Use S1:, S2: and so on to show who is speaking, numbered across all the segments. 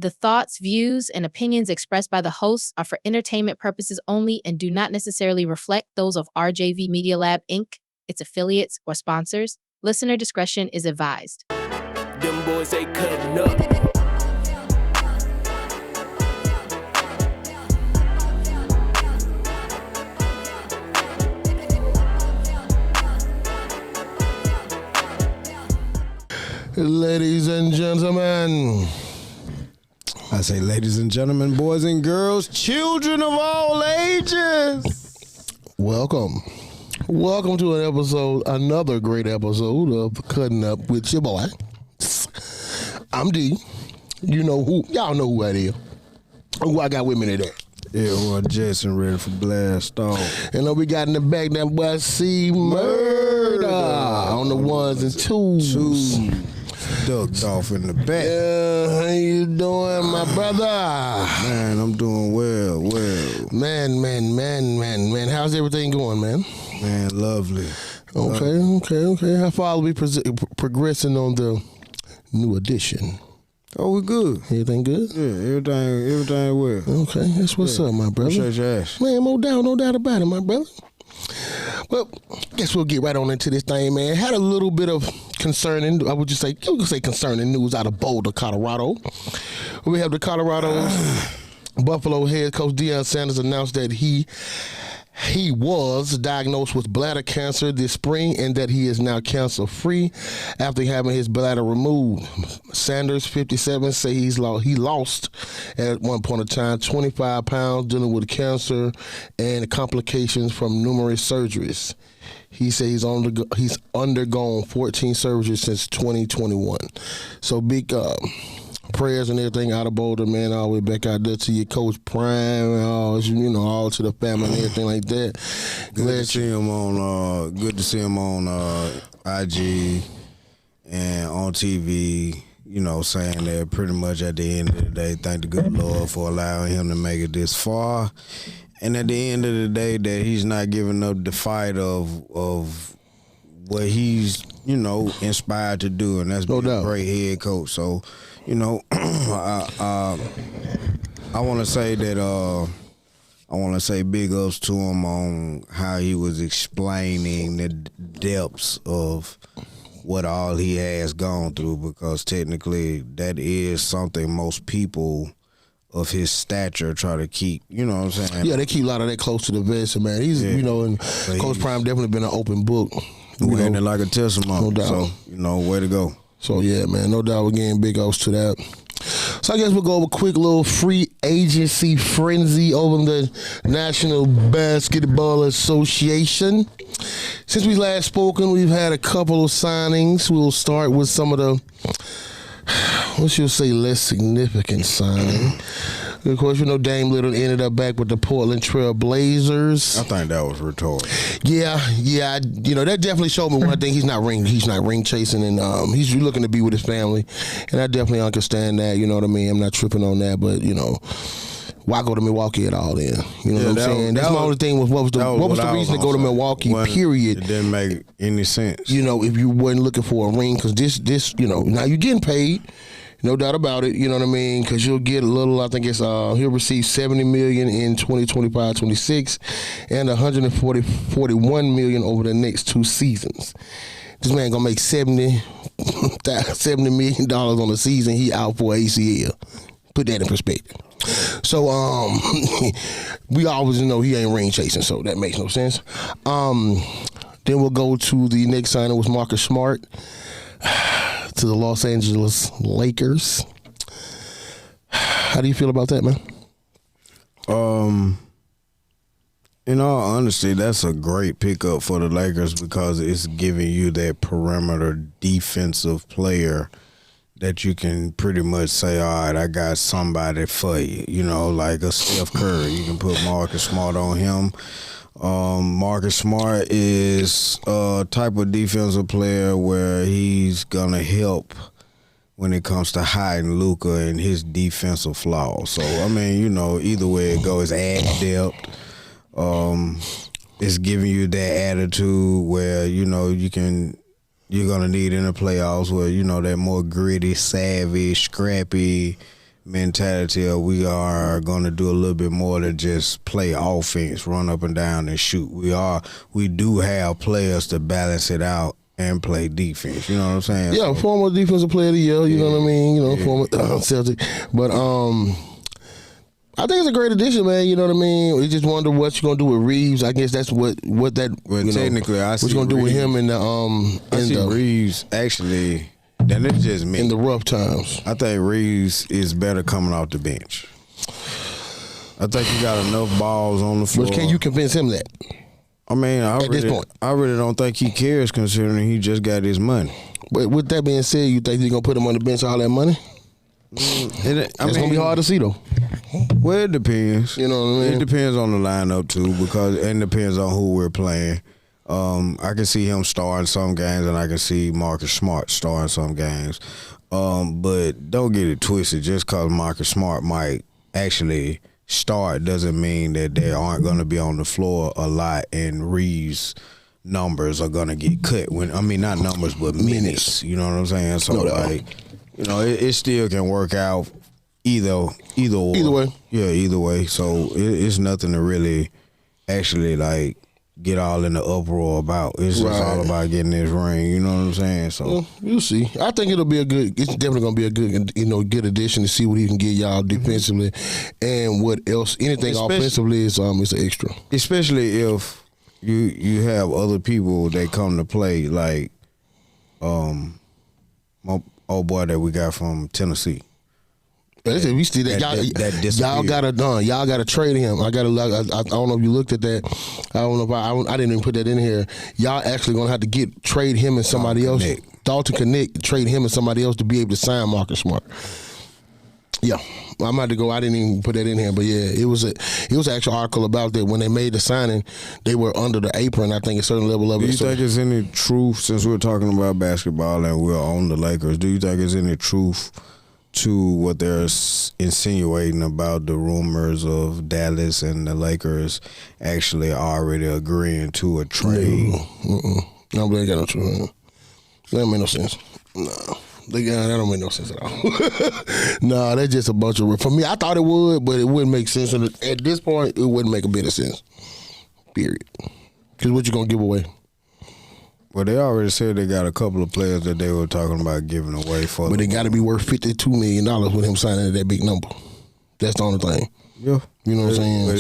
S1: The thoughts, views, and opinions expressed by the hosts are for entertainment purposes only and do not necessarily reflect those of RJV Media Lab, Inc., its affiliates, or sponsors. Listener discretion is advised.
S2: Them boys, they cutting up.
S3: Ladies and gentlemen.
S4: I say ladies and gentlemen, boys and girls, children of all ages.
S3: Welcome to another great episode of Kuttin Up with your boy. I'm D. Y'all know who that is. Who I got with me today.
S4: Elroy Jason ready for blast off.
S3: And then we got in the back that boy C Murder on the ones and twos.
S4: Ducked off in the back.
S3: Yeah, how you doing, my brother?
S4: Man, I'm doing well.
S3: Man. How's everything going, man?
S4: Man, lovely.
S3: Okay. How far are we progressing on the new edition?
S4: Oh, we good.
S3: Everything good?
S4: Yeah, everything well.
S3: Okay, that's what's up, my brother.
S4: Appreciate your ass.
S3: Man, no doubt about it, my brother. Well, guess we'll get right on into this thing, man. Had a little bit of concerning news out of Boulder, Colorado. We have the Colorado's Buffalo head coach Deion Sanders announced that he was diagnosed with bladder cancer this spring and that he is now cancer-free after having his bladder removed. Sanders, 57, say he lost at one point in time 25 pounds dealing with cancer and complications from numerous surgeries. He said he's undergone 14 surgeries since 2021. So big prayers and everything out of Boulder, man, all the way back out there to your coach Prime and all to the family and everything like that.
S4: Good to see him on IG and on TV, saying that pretty much at the end of the day, thank the good Lord for allowing him to make it this far. And at the end of the day, that he's not giving up the fight of what he's, inspired to do, and that's being a great head coach. So, I want to say that I want to say big ups to him on how he was explaining the depths of what all he has gone through, because technically that is something most people of his stature try to keep, you know what I'm saying?
S3: Yeah, they keep a lot of that close to the vest, man. He's, and Coach Prime definitely been an open book.
S4: Wearing it like a testimony.
S3: No doubt.
S4: So, way to go.
S3: So, yeah, man, no doubt. Again, big ups to that. So I guess we'll go over a quick little free agency frenzy over in the National Basketball Association. Since we last spoken, we've had a couple of signings. We'll start with some of the, less significant signing. Of course, Dame Lillard ended up back with the Portland Trail Blazers.
S4: I think that was retarded.
S3: Yeah. That definitely showed me one thing. He's not ring chasing, and he's looking to be with his family, and I definitely understand that. You know what I mean? I'm not tripping on that, but why go to Milwaukee at all? Then what I'm saying. That's my only thing. What was the reason to go to Milwaukee? Period.
S4: It didn't make any sense.
S3: If you weren't looking for a ring, because this, now you're getting paid. No doubt about it, you know what I mean? Because you'll get a little, I think it's, he'll receive $70 million in 2025-26 and $141 million over the next 2 seasons. This man gonna make $70 million on the season. He out for ACL. Put that in perspective. So, we always know he ain't ring chasing, so that makes no sense. Then we'll go to the next signing was Marcus Smart to the Los Angeles Lakers. How do you feel about that, man?
S4: In all honesty, that's a great pickup for the Lakers because it's giving you that perimeter defensive player that you can pretty much say, all right, I got somebody for you. Like a Steph Curry. You can put Marcus Smart on him. Marcus Smart is a type of defensive player where he's going to help when it comes to hiding Luka and his defensive flaws. So, either way it goes, add depth. It's giving you that attitude where, you're going to need in the playoffs where, that more gritty, savvy, scrappy mentality of we are going to do a little bit more than just play offense, run up and down and shoot. We do have players to balance it out and play defense. You know what I'm saying?
S3: Yeah, former defensive player of the year. You know what I mean? You know, former Celtic. But I think it's a great addition, man. You know what I mean? We just wonder what you're gonna do with Reeves. I guess that's what that.
S4: Well, technically, I see
S3: what you're gonna do with him in the
S4: I see Reeves actually. Then it's just me
S3: in the rough times.
S4: I think Reeves is better coming off the bench. I think he got enough balls on the floor.
S3: But can you convince him that?
S4: I mean, at this point, I really don't think he cares considering he just got his money.
S3: But with that being said, you think they're gonna put him on the bench all that money? It's gonna be hard to see though.
S4: Well, it depends.
S3: You know what I mean?
S4: It depends on the lineup too, because it depends on who we're playing. I can see him starting some games, and I can see Marcus Smart starting some games. But don't get it twisted. Just because Marcus Smart might actually start doesn't mean that they aren't going to be on the floor a lot, and Reeves' numbers are going to get cut. Not numbers, but minutes. You know what I'm saying? So, it still can work out either or.
S3: Either way.
S4: Yeah, either way. So, it's nothing to really actually, get all in the uproar about. It's just all about getting this ring. You know what I'm saying? So
S3: well, we'll see. I think it's definitely gonna be a good, good addition to see what he can get y'all defensively, and what else. Anything offensively is an extra.
S4: Especially if you have other people that come to play, like my old boy that we got from Tennessee.
S3: We see that y'all gotta trade him. I don't know if you looked at that. I don't know if I didn't even put that in here. Y'all actually gonna have to trade him and somebody else. Dalton Connect, trade him and somebody else to be able to sign Marcus Smart. Yeah, I'm about to go. I didn't even put that in here, but yeah, it was an actual article about that. When they made the signing, they were under the apron. I think a certain level of it.
S4: Do you think there's any truth, since we're talking about basketball and we're on the Lakers? Do you think there's any truth to what they're insinuating about the rumors of Dallas and the Lakers actually already agreeing to a trade?
S3: No, but they got no truth. That don't make no sense. No. That don't make no sense at all. No, that's just a bunch of. For me, I thought it would, but it wouldn't make sense. And at this point, it wouldn't make a bit of sense. Period. Because what you gonna give away?
S4: Well, they already said they got a couple of players that they were talking about giving away for.
S3: But they got to be worth $52 million with him signing at that big number. That's the only thing.
S4: Yeah,
S3: you know what I'm saying.
S4: But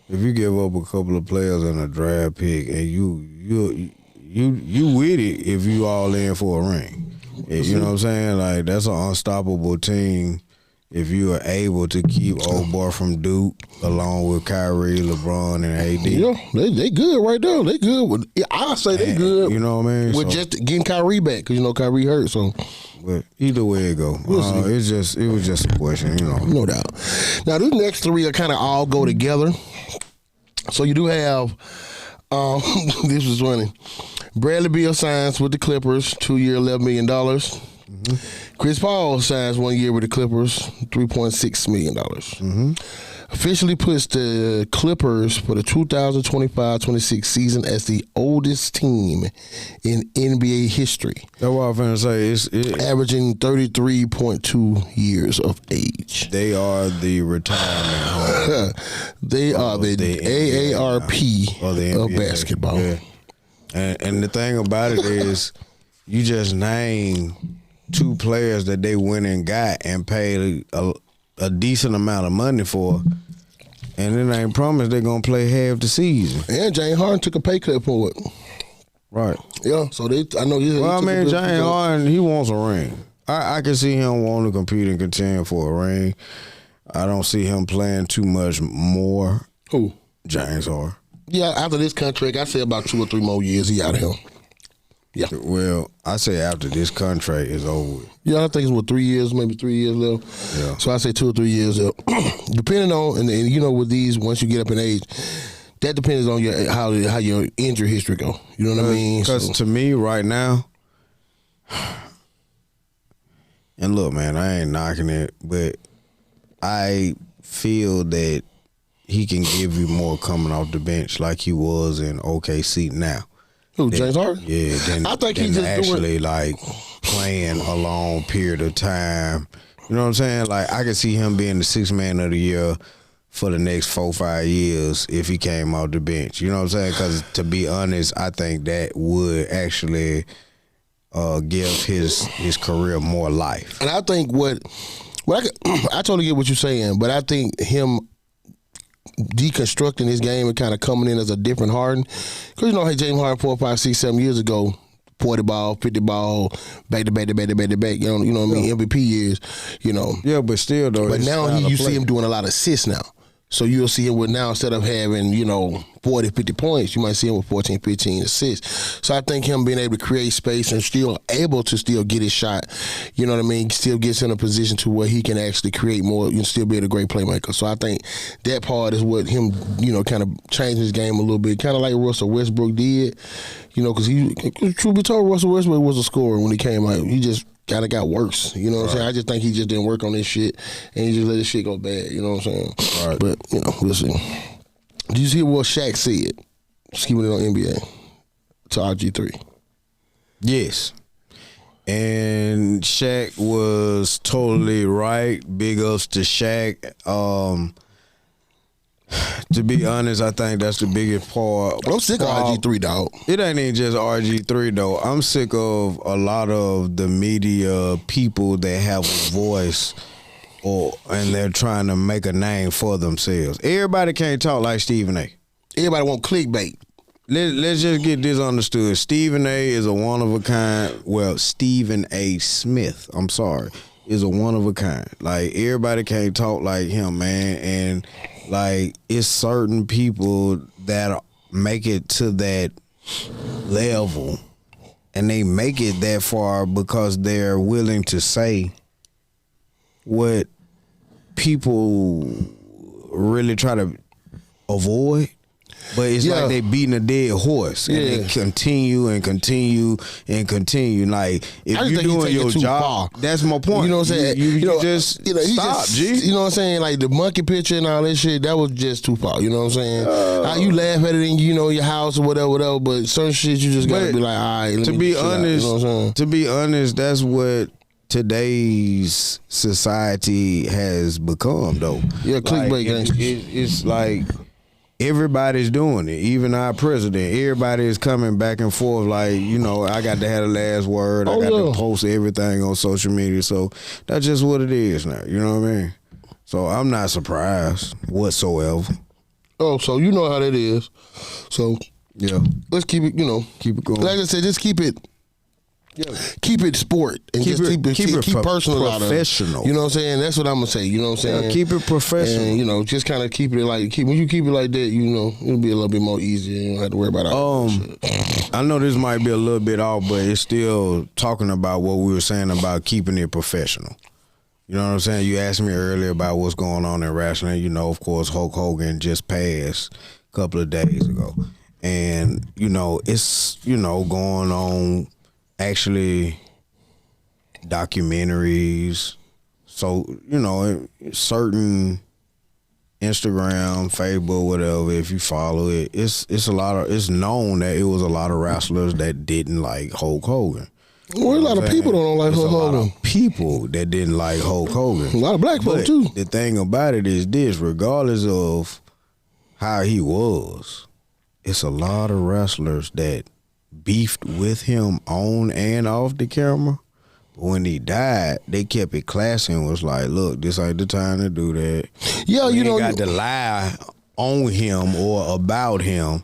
S4: if you give up a couple of players in a draft pick, and you with it if you all in for a ring, you know what I'm saying. Like, that's an unstoppable team. If you are able to keep old boy from Duke along with Kyrie, LeBron, and AD.
S3: Yeah, they good right there. They good. I say they good.
S4: You know what I mean?
S3: With just getting Kyrie back, because Kyrie hurt. So,
S4: but either way it go, it was just a question.
S3: No doubt. Now these next three are kind of all go together. So you do have. This was funny. Bradley Beal signs with the Clippers, 2-year, $11 million. Mm-hmm. Chris Paul signs 1 year with the Clippers, $3.6 million. Officially puts the Clippers for the 2025-26 season as the oldest team in NBA history.
S4: That's what I'm finna say.
S3: Averaging 33.2 years of age.
S4: They are the retirement home.
S3: They are the AARP of basketball.
S4: Yeah. And the thing about it is, you just name two players that they went and got and paid a decent amount of money for, and it ain't promised they're going to play half the season.
S3: And James Harden took a pay cut for it.
S4: Right.
S3: Yeah, so I know.
S4: James Harden, he wants a ring. I can see him wanting to compete and contend for a ring. I don't see him playing too much more.
S3: Who?
S4: James Harden.
S3: Yeah, after this contract, I say about 2 or 3 more years he out of here. Yeah.
S4: Well, I say after this contract is over.
S3: Yeah, I think it's 3 years, maybe 3 years left.
S4: Yeah.
S3: So I say 2 or 3 years left. Depending on, and with these, once you get up in age, that depends on how your injury history go. You know what I mean?
S4: Because to me right now, and look, man, I ain't knocking it, but I feel that he can give you more coming off the bench like he was in OKC now.
S3: Who, James Harden?
S4: Yeah,
S3: I think he's just
S4: actually like playing a long period of time You know what I'm saying? Like, I could see him being the sixth man of the year for the next 4-5 years if he came off the bench. You know what I'm saying? Because to be honest, I think that would actually give his career more life.
S3: And I think I totally get what you're saying, but I think him deconstructing his game and kind of coming in as a different Harden. Because, hey, James Harden 4, 5, 6, 7 years ago, 40 ball, 50 ball, back to back. You know what I mean? MVP years,
S4: Yeah, but still, though.
S3: But now you see him doing a lot of assists now. So you'll see him with now, instead of having, 40, 50 points, you might see him with 14, 15 assists. So I think him being able to create space and still able to still get his shot, you know what I mean, still gets in a position to where he can actually create more and still be a great playmaker. So I think that part is what him, kind of changed his game a little bit, kind of like Russell Westbrook did, because truth be told, Russell Westbrook was a scorer when he came out. He just kind of got worse. You know what I'm saying? I just think he just didn't work on this shit, and he just let his shit go bad. You know what I'm saying? Right. But, we'll see. Did you see what Shaq said? Just keeping it on NBA to RG3.
S4: Yes. And Shaq was totally right. Big ups to Shaq. To be honest, I think that's the biggest part.
S3: I'm sick of RG3, dog.
S4: It ain't even just RG3, though. I'm sick of a lot of the media people that have a voice and they're trying to make a name for themselves. Everybody can't talk like Stephen A.
S3: Everybody want clickbait.
S4: Let's just get this understood. Stephen A is a one of a kind. Well, Stephen A. Smith, I'm sorry, is a one of a kind. Like, everybody can't talk like him, man. And like, it's certain people that make it to that level, and they make it that far because they're willing to say what people really try to avoid. But it's like they beating a dead horse, and they continue and continue and continue. Like, if you're doing your job, that's my point.
S3: You know what I'm saying?
S4: You just stop, G.
S3: You know what I'm saying? Like, the monkey picture and all that shit, that was just too far. You know what I'm saying? How you laugh at it in your house or whatever. But certain shit, you just gotta be like, all right.
S4: To be honest, that's what today's society has become, though.
S3: Yeah, clickbait gangsters.
S4: It's like, everybody's doing it. Even our president. Everybody is coming back and forth like, I got to have the last word. I got to post everything on social media. So that's just what it is now. You know what I mean? So I'm not surprised whatsoever.
S3: Oh, so you know how that is. So,
S4: yeah.
S3: Let's keep it,
S4: keep it going.
S3: Like I said, just keep it. Yeah. Keep it sport and keep personal out of it.
S4: Professional.
S3: You know what I'm saying? That's what I'm gonna say. You know what I'm saying?
S4: Yeah, keep it professional.
S3: And just kind of keep it like when you keep it like that, it'll be a little bit more easier. You don't have to worry about all that shit.
S4: I know this might be a little bit off, but it's still talking about what we were saying about keeping it professional. You know what I'm saying? You asked me earlier about what's going on in wrestling. Of course, Hulk Hogan just passed a couple of days ago, and it's going on. Actually, documentaries. So, certain Instagram, Facebook, whatever, if you follow it, it's known that it was a lot of wrestlers that didn't like Hulk Hogan.
S3: Well, a lot of people don't like Hulk Hogan.
S4: A lot of people that didn't like Hulk Hogan.
S3: A lot of black folk, too.
S4: The thing about it is this, regardless of how he was, it's a lot of wrestlers that beefed with him on and off the camera. But when he died, they kept it classy and was like, look, this ain't the time to do that. Yeah, you got to lie on him or about him.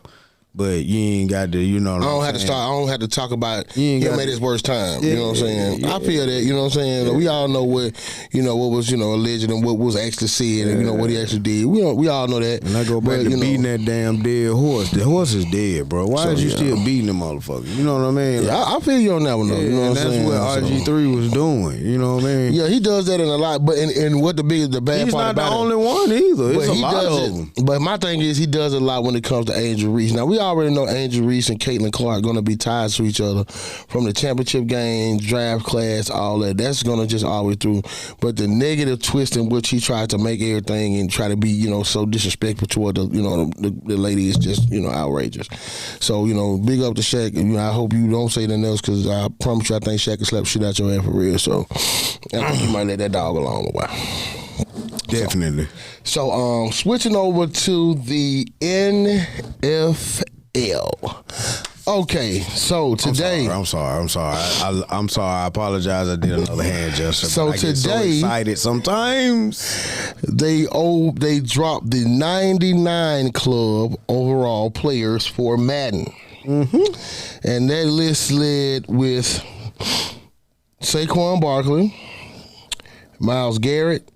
S4: But you ain't got to, I don't
S3: have to talk about him at his worst time. You know what I'm saying? I feel that, you know what I'm saying? Yeah. We all know what was, alleged and what was actually said and, what he actually did. We all know that.
S4: And I go back to beating that damn dead horse. The horse is dead, bro. Why is you still beating the motherfucker? You know what I mean?
S3: Like, I feel you on that one, though. You know what I'm saying?
S4: That's what RG3 was doing. You know what I mean?
S3: Yeah, he does that in a lot. But and what the bad part about it.
S4: He's not the only one either. It's a lot of them.
S3: But my thing is he does a lot when it comes to Angel Reese. Now, we already know Angel Reese and Caitlin Clark are going to be tied to each other from the championship game, draft class, all that. That's going to just always through. But the negative twist in which he tried to make everything and try to be, so disrespectful toward the lady is just, outrageous. So, big up to Shaq. I hope you don't say anything else because I promise you I think Shaq can slap shit out your ass for real. So I think you might let that dog alone a while.
S4: Definitely.
S3: So switching over to the NFL. Okay, so today
S4: I'm sorry. I apologize. I did another hand gesture.
S3: So
S4: I get so
S3: today,
S4: excited sometimes.
S3: They dropped the 99 club overall players for Madden. Mm-hmm. And that list led with Saquon Barkley, Myles Garrett,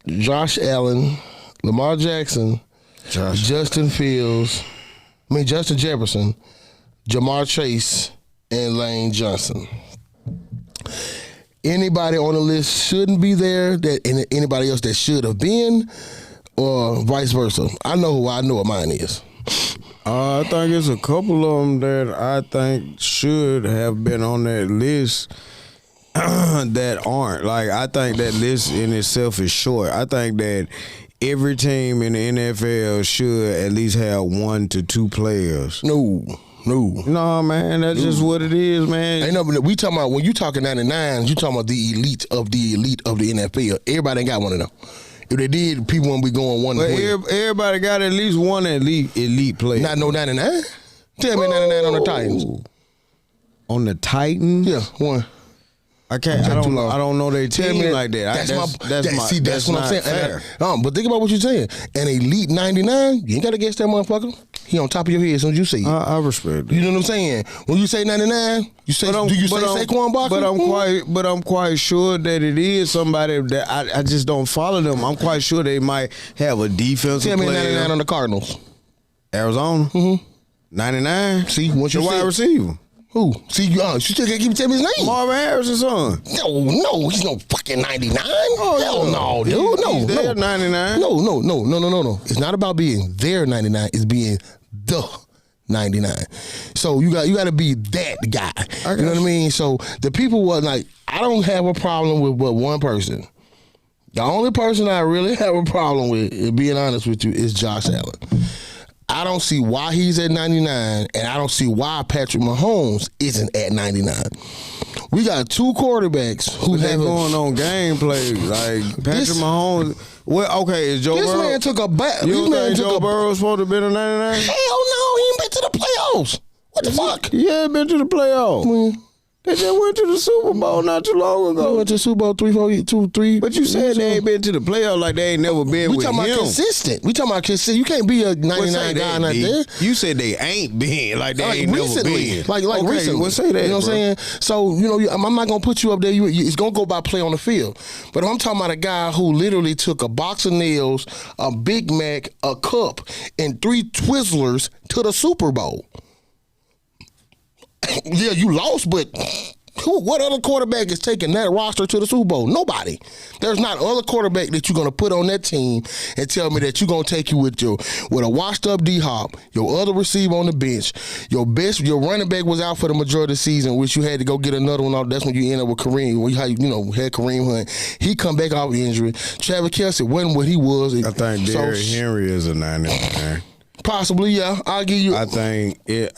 S3: Josh Allen, Lamar Jackson, Justin Jefferson, Jamar Chase, and Lane Johnson. Anybody on the list shouldn't be there, and anybody else that should have been, or vice versa. I know what mine is.
S4: I think it's a couple of them that I think should have been on that list that aren't. Like, I think that list in itself is short. I think that every team in the NFL should at least have 1 to 2 players.
S3: No,
S4: man, that's just what it is, man.
S3: Ain't no, we talking about, when you talking 99, you talking about the elite of the NFL. Everybody ain't got one of them. If they did, people wouldn't be going 1 to 12.
S4: Everybody got at least one elite player.
S3: Not no 99. Tell me 99 on the Titans.
S4: On the Titans?
S3: Yeah, one.
S4: I can't. I don't know their team like that.
S3: That's what I'm saying.
S4: Fair.
S3: But think about what you're saying. An elite 99, you ain't got to guess that motherfucker. He on top of your head as soon as you see it.
S4: I respect it.
S3: You know what I'm saying? When you say 99, do you say Saquon Barkley?
S4: But I'm quite sure that it is somebody that I just don't follow them. I'm quite sure they might have a defensive player.
S3: Tell me 99 on the Cardinals.
S4: Arizona? Mm-hmm. 99?
S3: See, once you
S4: the wide receiver.
S3: Who? See, you still can't keep telling me his name.
S4: Marvin Harrison's son.
S3: No, he's no fucking 99. Hell no, dude.
S4: He's there 99.
S3: No. It's not about being there 99. It's being the 99. So you got to be that guy. You know what I mean? So the people were like, I don't have a problem with but one person. The only person I really have a problem with, being honest with you, is Josh Allen. I don't see why he's at 99, and I don't see why Patrick Mahomes isn't at 99. We got 2 quarterbacks who have
S4: going on gameplay. Like Patrick Mahomes. Well, okay, is Joe Burrow?
S3: This man took a bat.
S4: You don't think Joe Burrow's supposed to have been a 99?
S3: Hell no, he ain't been to the playoffs. What the fuck?
S4: He ain't been to the playoffs. They just went to the Super Bowl not too long ago.
S3: They went to the Super Bowl 3.
S4: But you said they ain't been to the playoffs like they ain't never been with him.
S3: We talking about consistent. You can't be a 99 guy not there.
S4: You said they ain't been like they ain't
S3: recently.
S4: never been.
S3: Like recently.
S4: Well, say that,
S3: you know what I'm saying? So, I'm not going to put you up there. It's going to go by play on the field. But I'm talking about a guy who literally took a box of nails, a Big Mac, a cup, and 3 Twizzlers to the Super Bowl. Yeah, you lost, but what other quarterback is taking that roster to the Super Bowl? Nobody. There's not other quarterback that you're going to put on that team and tell me that you're going to take you with a washed-up D-Hop, your other receiver on the bench, your running back was out for the majority of the season, which you had to go get another one off. That's when you end up with Kareem. Had Kareem Hunt. He come back off injury. Travis Kelce wasn't what he was.
S4: I think Derrick Henry is a 99.
S3: Possibly, yeah. I'll give you.
S4: I think that.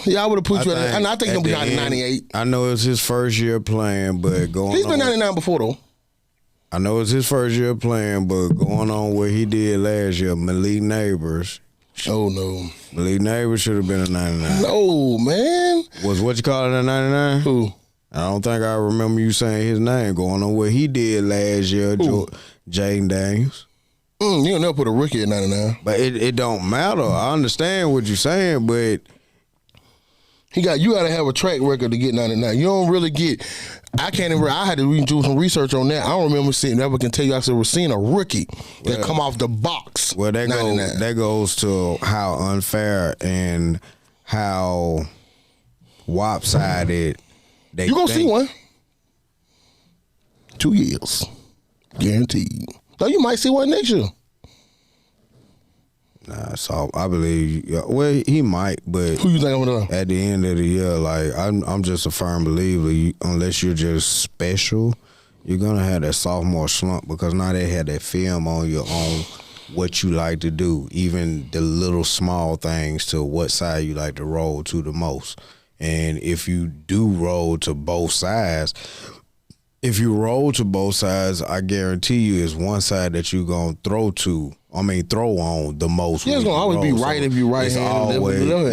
S3: Yeah. I would have put you at. I think he'll be 98.
S4: I know it's his first year playing, but
S3: he's been 99 before though.
S4: I know it's his first year playing, but going on what he did last year, Malik Neighbors.
S3: Oh no,
S4: Malik Neighbors should have been a 99.
S3: No, man.
S4: Was what you call it a 99?
S3: Who?
S4: I don't think I remember you saying his name. Going on what he did last year, Jaden Daniels.
S3: You'll never put a rookie at 99.
S4: But it don't matter. I understand what you're saying, but
S3: you got to have a track record to get 99. You don't really get. I can't even. I had to do some research on that. I don't remember seeing. Never can tell you. I said we're seeing a rookie that come off the box.
S4: Well, that goes to how unfair and how lopsided they.
S3: You gonna see one. 2 years, guaranteed. Though you might see one next year.
S4: Nah, so I believe. Well, he might, but
S3: Who you think I'm gonna?
S4: at the end of the year, like I'm just a firm believer. Unless you're just special, you're gonna have that sophomore slump because now they had that film on you on what you like to do, even the little small things to what side you like to roll to the most. And if you do roll to both sides. If you roll to both sides, I guarantee you it's one side that you're going to throw on the most.
S3: Yeah, it's going to always be right if you're right-handed.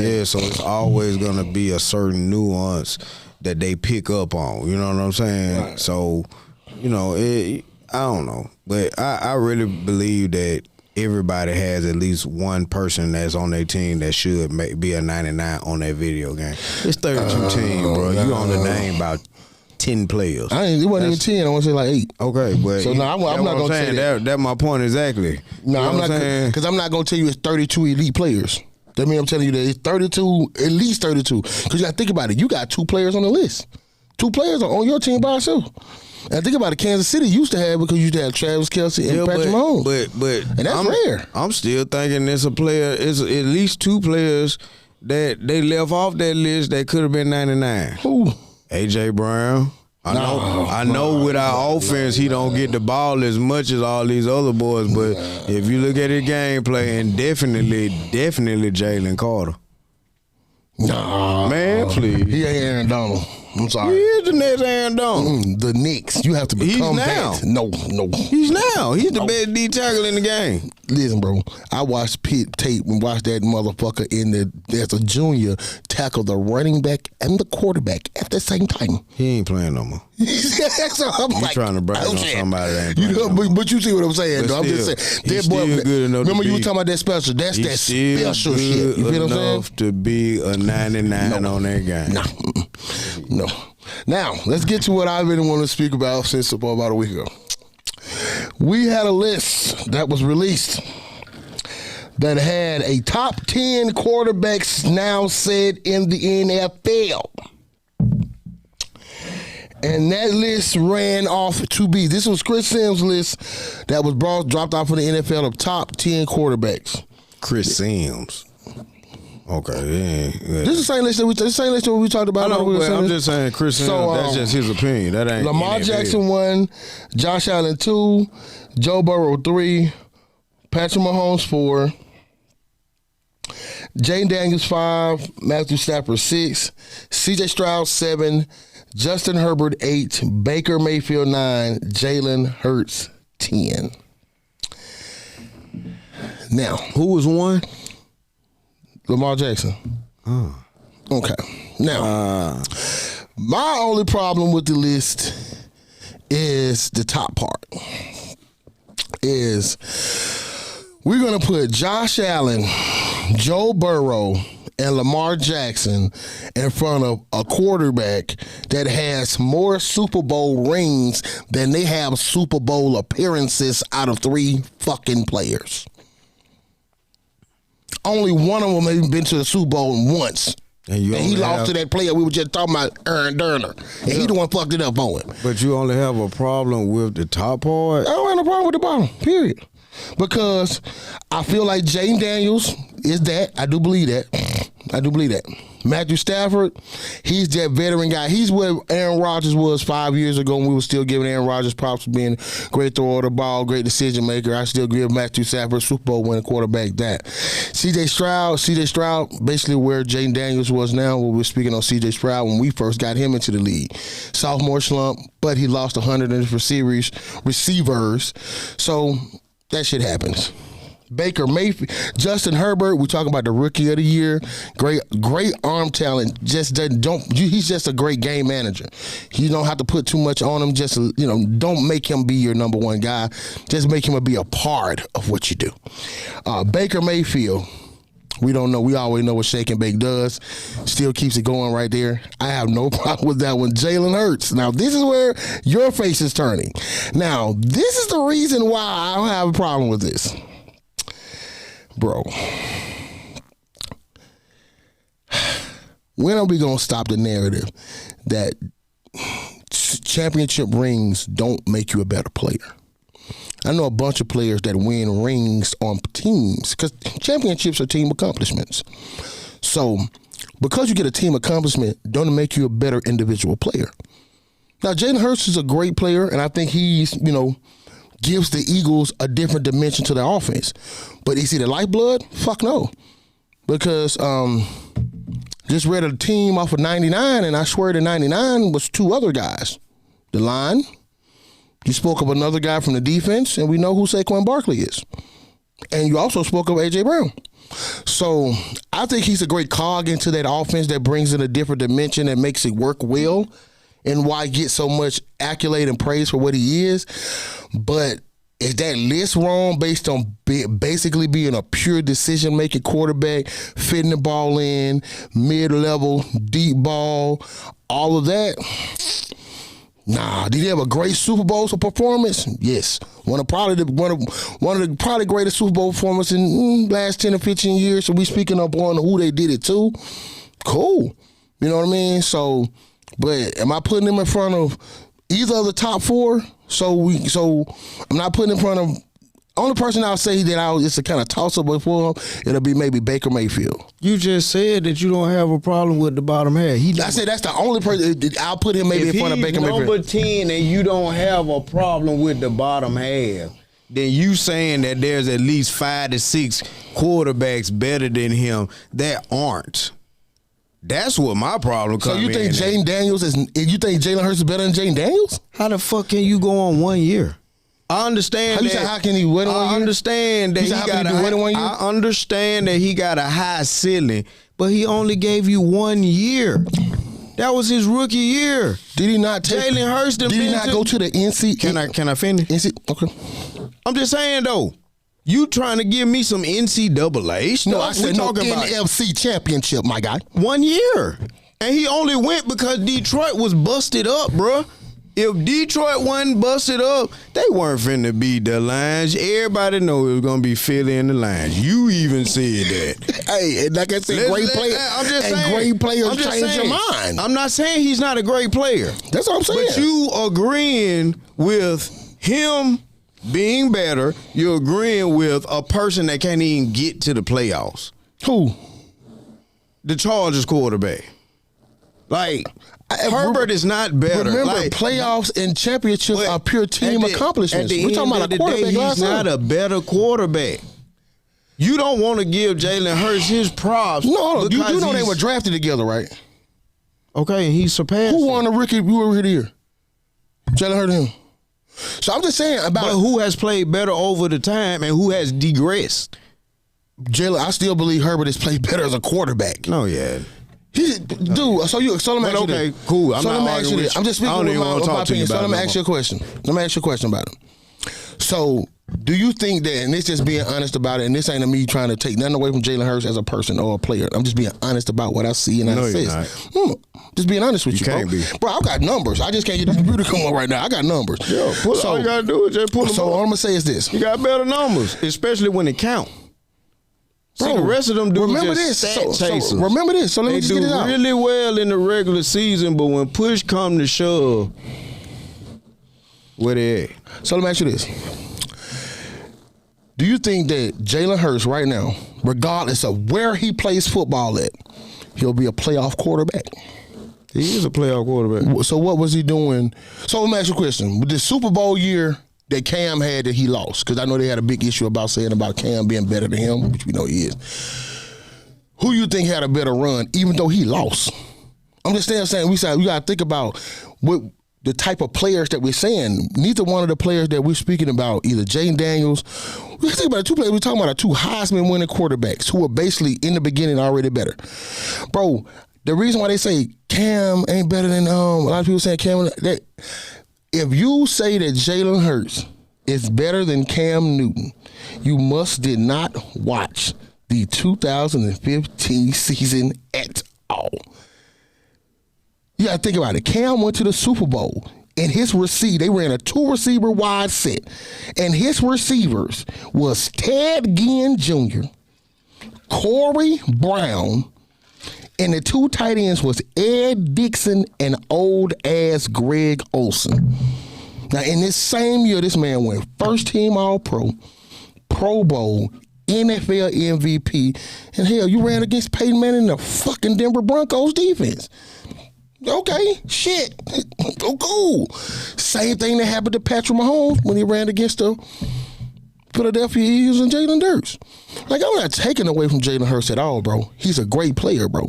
S4: Yeah, so it's always going to be a certain nuance that they pick up on. You know what I'm saying?
S3: Right.
S4: So, I don't know. But I really believe that everybody has at least one person that's on their team that should be a 99 on that video game. It's 32 teams, bro. You on the name about 10 players.
S3: It wasn't even 10. I want to say like 8.
S4: Okay, but
S3: so no, I'm not gonna say that.
S4: That's my point exactly.
S3: No, I'm not, because I'm not gonna tell you it's 32 elite players. That means I'm telling you that it's 32, at least 32. Because you got to think about it. You got 2 players on the list. 2 players are on your team by itself. And think about it. Kansas City used to have because you used to have Travis Kelce and Patrick Mahomes.
S4: But
S3: and that's rare.
S4: I'm still thinking it's it's at least 2 players that they left off that list that could have been 99.
S3: Who?
S4: A.J. Brown. I know with our offense, he don't get the ball as much as all these other boys, but if you look at his gameplay, and definitely Jalen Carter.
S3: Nah.
S4: Man, please.
S3: He ain't Aaron Donald. I'm sorry.
S4: He is the next Aaron Donald.
S3: The Knicks. You have to become that. No.
S4: He's now. He's the best D tackle in the game.
S3: Listen, bro. I watched Pitt tape and watched that motherfucker as a junior tackle the running back and the quarterback at the same time.
S4: He ain't playing no more.
S3: So I'm
S4: you
S3: like,
S4: trying to brag on somebody that ain't playing
S3: no
S4: but
S3: you see what I'm saying, though. I'm just saying. That boy,
S4: good enough
S3: remember you were talking about that special. That's that special shit. You feel what I'm saying?
S4: To be a 99 on that game.
S3: No. Now, let's get to what I really want to speak about since about a week ago. We had a list that was released that had a top 10 quarterbacks now said in the NFL. And that list ran off to be, this was Chris Sims' list that was dropped off of the NFL of top 10 quarterbacks.
S4: Chris Sims. Okay, yeah.
S3: This is the same list that we talked about.
S4: I know, but I'm just saying, Chris Sims, that's just his opinion. That ain't
S3: Lamar Jackson 1, Josh Allen 2, Joe Burrow 3, Patrick Mahomes 4, Jane Daniels 5, Matthew Stafford 6, C.J. Stroud 7, Justin Herbert 8, Baker Mayfield 9, Jalen Hurts 10. Now,
S4: who was 1?
S3: Lamar Jackson.
S4: Oh.
S3: Okay. Now, my only problem with the list is the top part. Is we're going to put Josh Allen, Joe Burrow, and Lamar Jackson in front of a quarterback that has more Super Bowl rings than they have Super Bowl appearances out of 3 fucking players. Only one of them has been to the Super Bowl once. And he lost to that player we were just talking about, Aaron Durner. And he the one fucked it up on him.
S4: But you only have a problem with the top part?
S3: I don't have a problem with the bottom, period. Because I feel like Jane Daniels is that. I do believe that. Matthew Stafford, he's that veteran guy. He's where Aaron Rodgers was 5 years ago when we were still giving Aaron Rodgers props for being a great thrower of the ball, great decision maker. I still give Matthew Stafford Super Bowl winning quarterback that. C.J. Stroud, basically where Jane Daniels was now. We were speaking on C.J. Stroud when we first got him into the league. Sophomore slump, but he lost 100 in his receivers. So that shit happens. Baker Mayfield, Justin Herbert. We're talking about the rookie of the year. Great arm talent. He's just a great game manager. You don't have to put too much on him. Just don't make him be your number one guy. Just make him be a part of what you do. Baker Mayfield. We don't know. We always know what Shake and Bake does. Still keeps it going right there. I have no problem with that one. Jalen Hurts. Now, this is where your face is turning. Now, this is the reason why I don't have a problem with this. Bro, when are we going to stop the narrative that championship rings don't make you a better player? I know a bunch of players that win rings on teams because championships are team accomplishments. So because you get a team accomplishment, don't make you a better individual player. Now, Jalen Hurts is a great player, and I think he's, gives the Eagles a different dimension to their offense. But is he the lifeblood? Fuck no. Because just read a team off of 99, and I swear the 99 was two other guys. The line. You spoke of another guy from the defense, and we know who Saquon Barkley is. And you also spoke of A.J. Brown. So I think he's a great cog into that offense that brings in a different dimension and makes it work well, and why he gets so much accolade and praise for what he is. But is that list wrong based on basically being a pure decision-making quarterback, fitting the ball in, mid-level, deep ball, all of that? Nah. Did he have a great Super Bowl performance? Yes. One of the greatest Super Bowl performances in last 10 or 15 years. So we speaking up on who they did it to. Cool. You know what I mean? So, but am I putting him in front of either of the top four? So I'm not putting in front of. Only person I'll say that it's a kind of toss-up for him, it'll be maybe Baker Mayfield.
S4: You just said that you don't have a problem with the bottom half.
S3: I said that's the only person. I'll put him maybe in front of Baker Mayfield.
S4: If he's number 10 and you don't have a problem with the bottom half, then you saying that there's at least 5 to 6 quarterbacks better than him that aren't. That's what my problem comes in.
S3: So you think Jalen Daniels is? You think Jalen Hurts is better than Jalen Daniels?
S4: How the fuck can you go on 1 year? I understand that.
S3: How can he win 1 year?
S4: I understand that he got a win 1 year. I understand that he got a high ceiling, but he only gave you 1 year. That was his rookie year.
S3: Did he not take
S4: Jalen Hurts?
S3: Did he not go to the NC?
S4: Can I finish?
S3: NC? Okay.
S4: I'm just saying though. You trying to give me some NCAA stuff?
S3: No, I said no NFC championship, my guy.
S4: 1 year. And he only went because Detroit was busted up, bruh. If Detroit wasn't busted up, they weren't finna beat the Lions. Everybody know it was gonna be Philly in the Lions. You even said that.
S3: Hey, and like I said, great players. I'm just saying, great players change your mind.
S4: I'm not saying he's not a great player.
S3: That's what I'm saying.
S4: But you agreeing with him being better, you're agreeing with a person that can't even get to the playoffs.
S3: Who?
S4: The Chargers quarterback. Like, Herbert is not better.
S3: Remember, playoffs and championships are pure team accomplishments. We're talking about a quarterback.
S4: He's not a better quarterback. You don't want to give Jalen Hurts his props.
S3: No, you do know they were drafted together, right?
S4: Okay, and he surpassed.
S3: Who won the rookie of the year? Jalen Hurts and him. So I'm just saying about.
S4: But who has played better over the time and who has digressed?
S3: Jalen, I still believe Herbert has played better as a quarterback.
S4: No, yeah.
S3: Dude, so let me ask you
S4: okay, cool. I'm not arguing with you.
S3: I'm just speaking with my opinion. So let me ask you a question. Let me ask you a question about it. So, do you think that, and it's just being honest about it, and this ain't me trying to take nothing away from Jalen Hurts as a person or a player. I'm just being honest about what I see and I say. Just being honest with you,
S4: can't
S3: bro. Bro, I've got numbers. I just can't get this computer to come on right now. I got numbers.
S4: Yo, all you got to do is just pull them
S3: So, all I'm going to say is this.
S4: You got better numbers, especially when it count. Bro, see, the rest of them dudes
S3: remember
S4: just
S3: this.
S4: stat chasers.
S3: Remember this. So let me just get it out.
S4: They do really well in the regular season, but when push come to shove, where they at?
S3: So let me ask you this. Do you think that Jalen Hurts right now, regardless of where he plays football at, he'll be a playoff quarterback?
S4: He is a playoff quarterback.
S3: So what was he doing? So let me ask you a question. With the Super Bowl year that Cam had that he lost, because I know they had a big issue about saying about Cam being better than him, which we know he is. Who you think had a better run, even though he lost? I'm just saying we got to think about what the type of players that we're saying. Neither one of the players that we're speaking about, either Jalen Daniels, we think about two players. We're talking about two Heisman winning quarterbacks who are basically in the beginning already better. Bro, the reason why they say Cam ain't better than a lot of people saying Cam. If you say that Jalen Hurts is better than Cam Newton, you did not watch the 2015 season at all. You got to think about it. Cam went to the Super Bowl, and they ran a 2-receiver wide set, and his receivers was Ted Ginn Jr., Corey Brown, and the 2 tight ends was Ed Dixon and old-ass Greg Olsen. Now, in this same year, this man went first team All-Pro, Pro Bowl, NFL MVP, and hell, you ran against Peyton Manning in the fucking Denver Broncos defense. Okay, shit. Oh, cool. Same thing that happened to Patrick Mahomes when he ran against the Philadelphia Eagles and Jalen Hurts. Like, I'm not taking away from Jalen Hurts at all, bro. He's a great player, bro.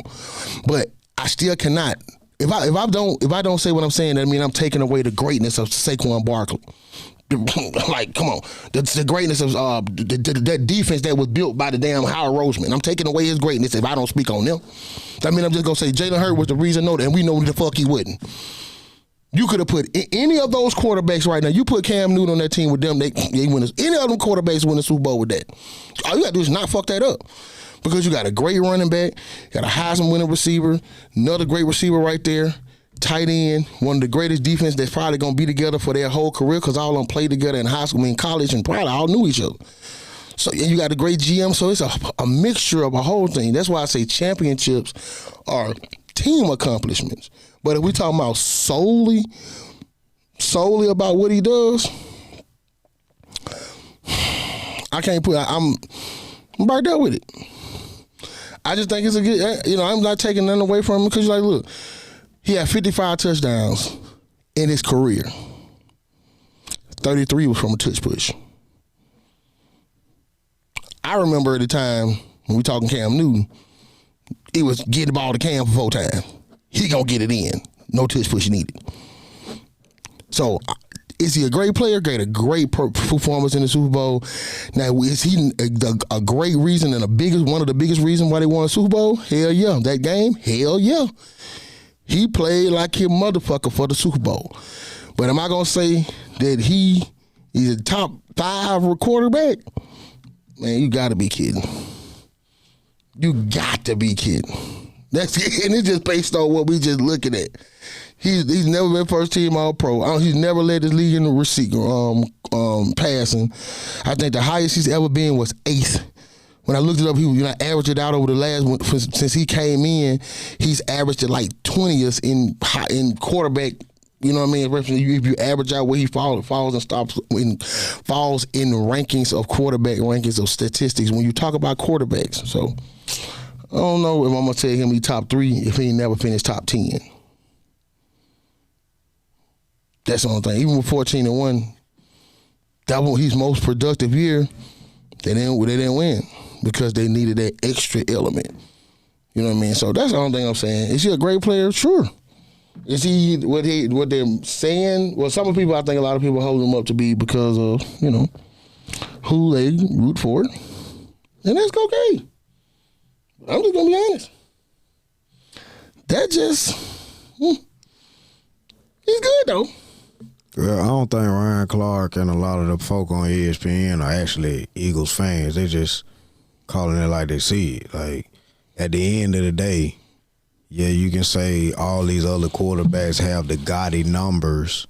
S3: But I still cannot. If I don't say what I'm saying, that means I'm taking away the greatness of Saquon Barkley. Like, come on. The greatness of that defense that was built by the damn Howard Roseman. I'm taking away his greatness if I don't speak on them. I mean, I'm just going to say Jalen Hurts was the reason, and we know the fuck he wouldn't. You could have put any of those quarterbacks right now. You put Cam Newton on that team with them, they win. Any of them quarterbacks win the Super Bowl with that. All you got to do is not fuck that up. Because you got a great running back, got a Heisman winning receiver, another great receiver right there, tight end, one of the greatest defense that's probably going to be together for their whole career because all of them played together in high school, college, and probably all knew each other. So and you got a great GM, so it's a mixture of a whole thing. That's why I say championships are team accomplishments. But if we talking about solely about what he does, I can't put. I'm right there with it. I just think it's a good. I'm not taking nothing away from him because like, look, he had 55 touchdowns in his career. 33 was from a touch push. I remember at the time when we talking Cam Newton, he was getting the ball to Cam for 4 times. He gonna get it in. No touch push needed. So, is he a great player? A great performance in the Super Bowl. Now, is he a great reason and one of the biggest reasons why they won a Super Bowl? Hell yeah. That game? Hell yeah. He played like his motherfucker for the Super Bowl. But am I gonna say that he's a top 5 quarterback? Man, you gotta be kidding. You got to be kidding. And it's just based on what we just looking at. He's never been first team All-Pro. He's never led the league in the passing. I think the highest he's ever been was 8th. When I looked it up, he averaged it out over the last one since he came in. He's averaged it like 20th in quarterback. You know what I mean? If you average out where he falls in rankings of quarterback rankings of statistics. When you talk about quarterbacks, so I don't know if I'm gonna tell him he's top 3 if he never finished top 10. That's the only thing. Even with 14-1, that was his most productive year. They didn't win because they needed that extra element. You know what I mean? So that's the only thing I'm saying. Is he a great player? Sure. Is he what they're saying? Well, some people, I think a lot of people hold him up to be because of who they root for, and that's okay. I'm just gonna be honest. That just he's good though.
S4: Well, I don't think Ryan Clark and a lot of the folk on ESPN are actually Eagles fans. They just calling it like they see it. Like, at the end of the day, yeah, you can say all these other quarterbacks have the gaudy numbers.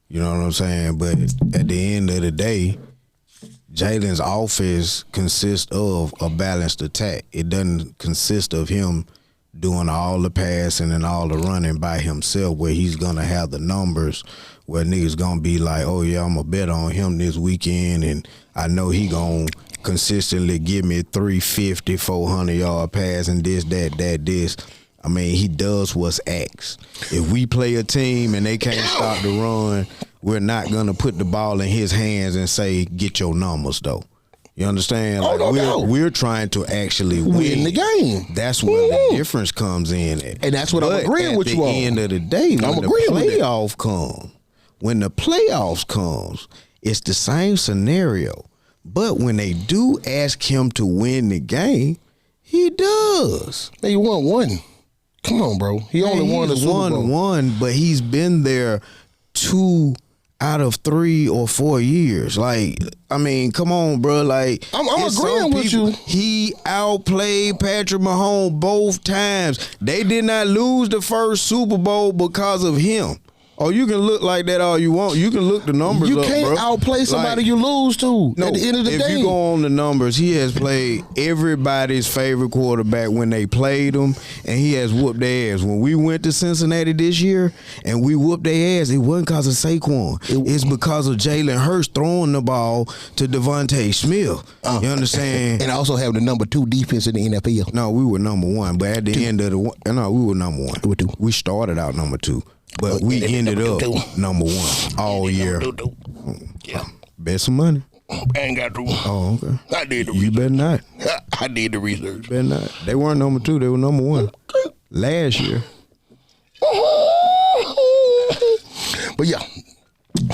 S4: You know what I'm saying? But at the end of the day, Jalen's offense consists of a balanced attack. It doesn't consist of him doing all the passing and all the running by himself where he's going to have the numbers where niggas going to be like, oh, yeah, I'm going to bet on him this weekend, and I know he going to consistently give me 350, 400-yard pass and this, that, this. I mean, he does what's asked. If we play a team and they can't stop the run, we're not going to put the ball in his hands and say, get your numbers, though. You understand? We're trying to actually win
S3: the game.
S4: That's where the difference comes in.
S3: And that's what I'm agreeing with you on.
S4: At the end of the day, when the playoffs comes, it's the same scenario. But when they do ask him to win the game, he does.
S3: He won 1. Come on, bro. He only won the Super Bowl.
S4: One, but he's been there 2 out of 3 or 4 years. Like, I mean, come on, bro. Like,
S3: I'm agreeing with you.
S4: He outplayed Patrick Mahomes both times. They did not lose the first Super Bowl because of him. Oh, you can look like that all you want. You can look the numbers up, bro.
S3: You can't outplay somebody you lose to at the end of the day.
S4: If you go on the numbers, he has played everybody's favorite quarterback when they played him, and he has whooped their ass. When we went to Cincinnati this year and we whooped their ass, it wasn't because of Saquon. It's because of Jalen Hurts throwing the ball to Devontae Smith. You understand?
S3: And also have the number 2 defense in the NFL.
S4: No, we were number 1, but at the end of we were number 1.
S3: Number 2.
S4: We started out number 2. But we ended up number 1 all year.
S3: Yeah.
S4: Bet some money.
S3: I ain't got to.
S4: Oh, okay.
S3: I did the research.
S4: You better not.
S3: I did the research.
S4: Better not. They weren't number 2. They were number 1 last year.
S3: But yeah.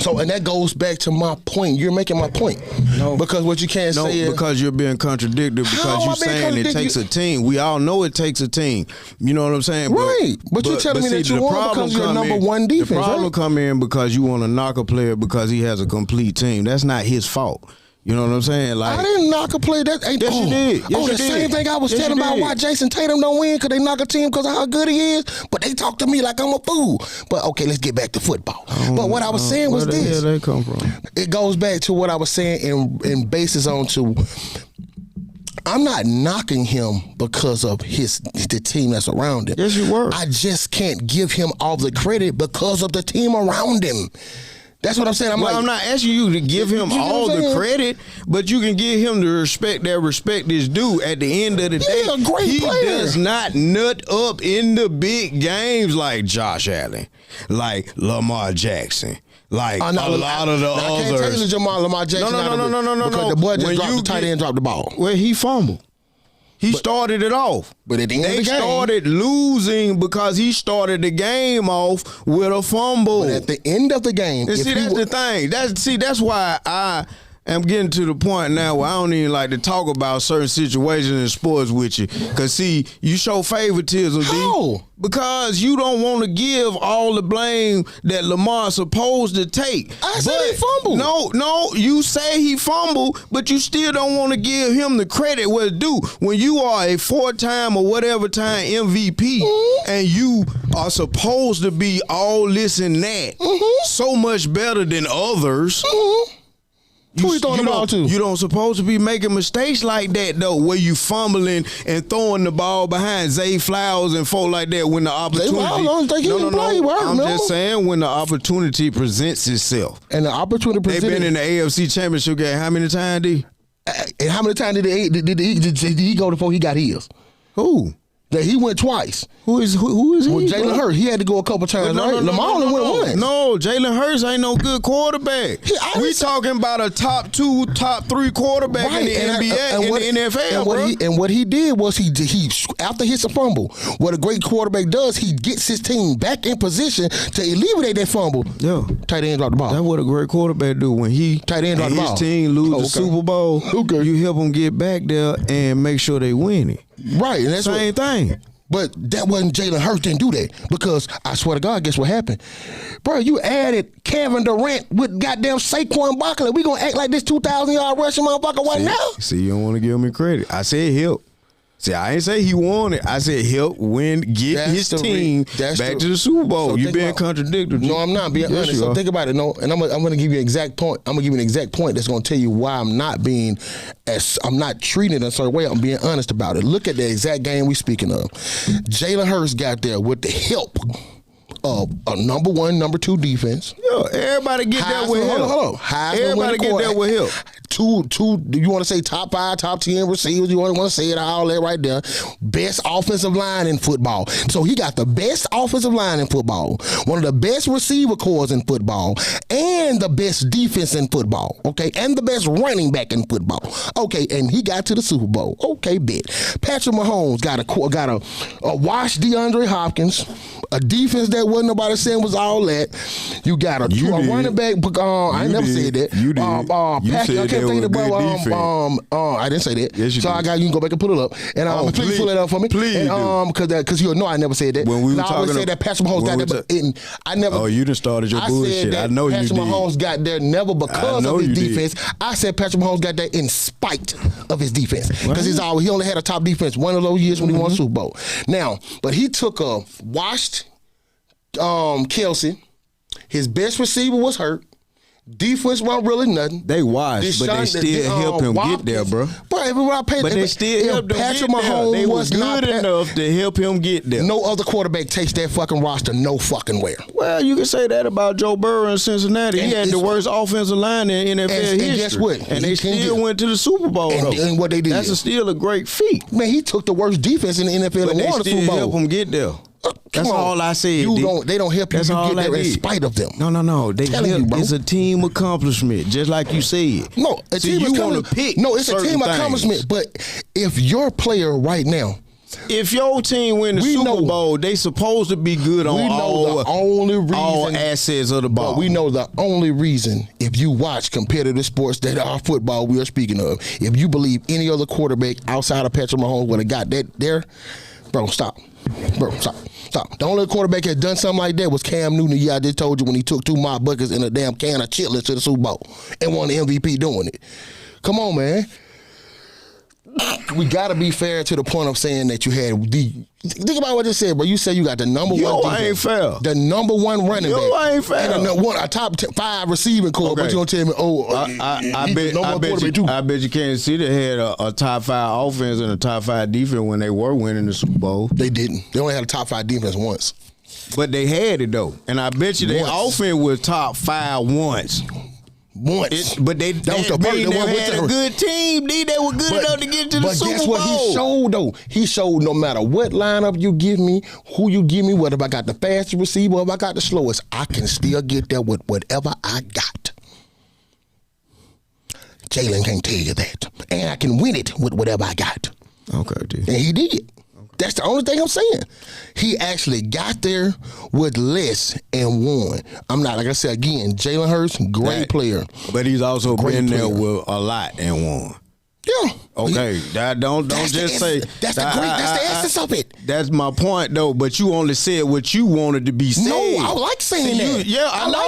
S3: So, and that goes back to my point. You're making my point.
S4: No.
S3: Because what you can't say is...
S4: because you're being contradicted because you're saying it takes a team. We all know it takes a team. You know what I'm saying?
S3: Right. But you're telling me that you won because you're number 1 defense,
S4: The problem
S3: right?
S4: come in because you want to knock a player because he has a complete team. That's not his fault. You know what I'm saying? Like,
S3: I didn't knock a play. That ain't.
S4: Yes, you did. Yes,
S3: the same thing I was telling about why Jason Tatum don't win because they knock a team because of how good he is. But they talk to me like I'm a fool. But okay, let's get back to football. But what I was saying was this.
S4: Where the hell that come from?
S3: It goes back to what I was saying and bases on to. I'm not knocking him because of the team that's around him.
S4: Yes, you were.
S3: I just can't give him all the credit because of the team around him. That's what I'm saying. I'm
S4: not asking you to give him all the credit, but you can give him the respect that respect is due. At the end of the day,
S3: a great player.
S4: He does not nut up in the big games like Josh Allen, like Lamar Jackson. Like a lot of the others.
S3: I can't take Lamar Jackson
S4: No.
S3: Because the boy just dropped the tight end, dropped the ball.
S4: Well, he fumbled. He started it off.
S3: But at the end of the game,
S4: they started losing because he started the game off with a fumble.
S3: But at the end of the game,
S4: and see, that's the thing. That's why I am getting to the point now where I don't even like to talk about certain situations in sports with you. Because, see, you show favoritism,
S3: How?
S4: D. Because you don't want to give all the blame that Lamar's supposed to take.
S3: I said he fumbled.
S4: No, you say he fumbled, but you still don't want to give him the credit where it's due. When you are a 4-time or whatever time MVP and you are supposed to be all this and that, so much better than others.
S3: Who you throwing the ball to?
S4: You don't supposed to be making mistakes like that though, where you fumbling and throwing the ball behind Zay Flowers and folk like that when the opportunity. I'm just saying when the opportunity presents itself.
S3: And the opportunity presented.
S4: They've been in the AFC Championship game how many times, D?
S3: And how many times did he go before he got his?
S4: Who?
S3: That he went twice.
S4: Who is he?
S3: Well, Jalen Hurts. He had to go a couple times, right? Lamar only went once.
S4: No, Jalen Hurts ain't no good quarterback. We talking about a top 2, top 3 quarterback in the NBA, in the NFL,
S3: and what he did was he after hits a fumble, what a great quarterback does, he gets his team back in position to alleviate that fumble.
S4: Yeah.
S3: Tight end drop the ball.
S4: That's what a great quarterback do. When he
S3: tight end drop the ball.
S4: His team lose the Super Bowl, you help them get back there and make sure they win it.
S3: Right, and that's
S4: same thing.
S3: But that wasn't Jalen Hurts didn't do that because I swear to God, guess what happened, bro? You added Kevin Durant with goddamn Saquon Barkley. We gonna act like this 2,000-yard rushing motherfucker right now?
S4: See, you don't want to give me credit. I said help. See, I ain't say he won it. I said help get his team back to the Super Bowl. So you being contradictory.
S3: No, I'm not being honest. So think about it. No, and I'm going to give you an exact point. I'm going to give you an exact point that's going to tell you why I'm not treating it a certain way. I'm being honest about it. Look at the exact game we speaking of. Jalen Hurts got there with the help of a number 1, number 2 defense.
S4: Yeah, everybody get that with help.
S3: Hold on.
S4: Everybody get that with help.
S3: Two, you want to say top 5, top 10 receivers, you want to say it all that right there. Best offensive line in football. So he got the best offensive line in football, one of the best receiver cores in football, and the best defense in football, okay, and the best running back in football. Okay, and he got to the Super Bowl. Okay, bet. Patrick Mahomes got a washed DeAndre Hopkins, a defense that wasn't nobody saying was all that. You got a running back. I never said that.
S4: You did.
S3: I didn't say that.
S4: Yes, you
S3: so
S4: did.
S3: You can go back and pull it up. And please pull it up for me.
S4: Please
S3: because you know I never said that.
S4: When we were
S3: I always said that Patrick Mahomes got there, but I never.
S4: Oh, you just started your bullshit. I know you did.
S3: Patrick Mahomes got there never because of his defense. I said Patrick Mahomes got there in spite of his defense because he only had a top defense one of those years when he won Super Bowl. Now, but he took a washed Kelsey. His best receiver was hurt. Defense wasn't really nothing.
S4: They washed, but they still helped him get there, bro.
S3: But
S4: they still helped him
S3: Patrick
S4: get there.
S3: Mahomes
S4: They
S3: was
S4: were
S3: not
S4: good enough to help him get there.
S3: No other quarterback takes that fucking roster no fucking where.
S4: Well, you can say that about Joe Burrow in Cincinnati. He had the worst offensive line in NFL history.
S3: And guess what?
S4: And they still went to the Super Bowl,
S3: and what they did.
S4: That's still a great feat.
S3: Man, he took the worst defense in the NFL and won the Super Bowl.
S4: But they still help him get there. That's all I said.
S3: They don't help you get there in spite of them.
S4: No. They help. It's a team accomplishment, just like you said.
S3: No, it's a team accomplishment. But if your player right now,
S4: if your team win the Super Bowl, they supposed to be good on all assets of the ball.
S3: But we know the only reason, if you watch competitive sports that are football we are speaking of, if you believe any other quarterback outside of Patrick Mahomes would have got that there, bro, stop. The only quarterback that done something like that was Cam Newton. Yeah, I just told you when he took 2 mop buckets and a damn can of chitlins to the Super Bowl and won the MVP doing it. Come on, man. We got to be fair to the point of saying that you had the. Think about what I just said, bro. You said you got the number one.
S4: Ain't fair.
S3: The number one running back.
S4: Ain't fair.
S3: And a top 5 receiving core. Okay. But you gonna tell me,
S4: I bet you Kansas City had a top 5 offense and a top 5 defense when they were winning the Super Bowl.
S3: They didn't. They only had a top 5 defense once.
S4: But they had it though, and I bet you their offense was top 5 once. But they had a good team. They were good enough to get to the Super Bowl. But guess what he showed, though? He showed no matter what lineup you give me, who you give me, whether if I got the fastest receiver or if I got the slowest, I can still get there with whatever I got. Jalen can't tell you that. And I can win it with whatever I got. Okay, dude.
S3: And he did. That's the only thing I'm saying. He actually got there with less and won. I'm not, like I said again, Jalen Hurts, great player.
S4: But he's also been there with a lot and won.
S3: Yeah.
S4: Okay. Don't just say
S3: that's the essence of it.
S4: That's my point though. But you only said what you wanted to be said.
S3: No, I like saying that.
S4: Yeah, I know,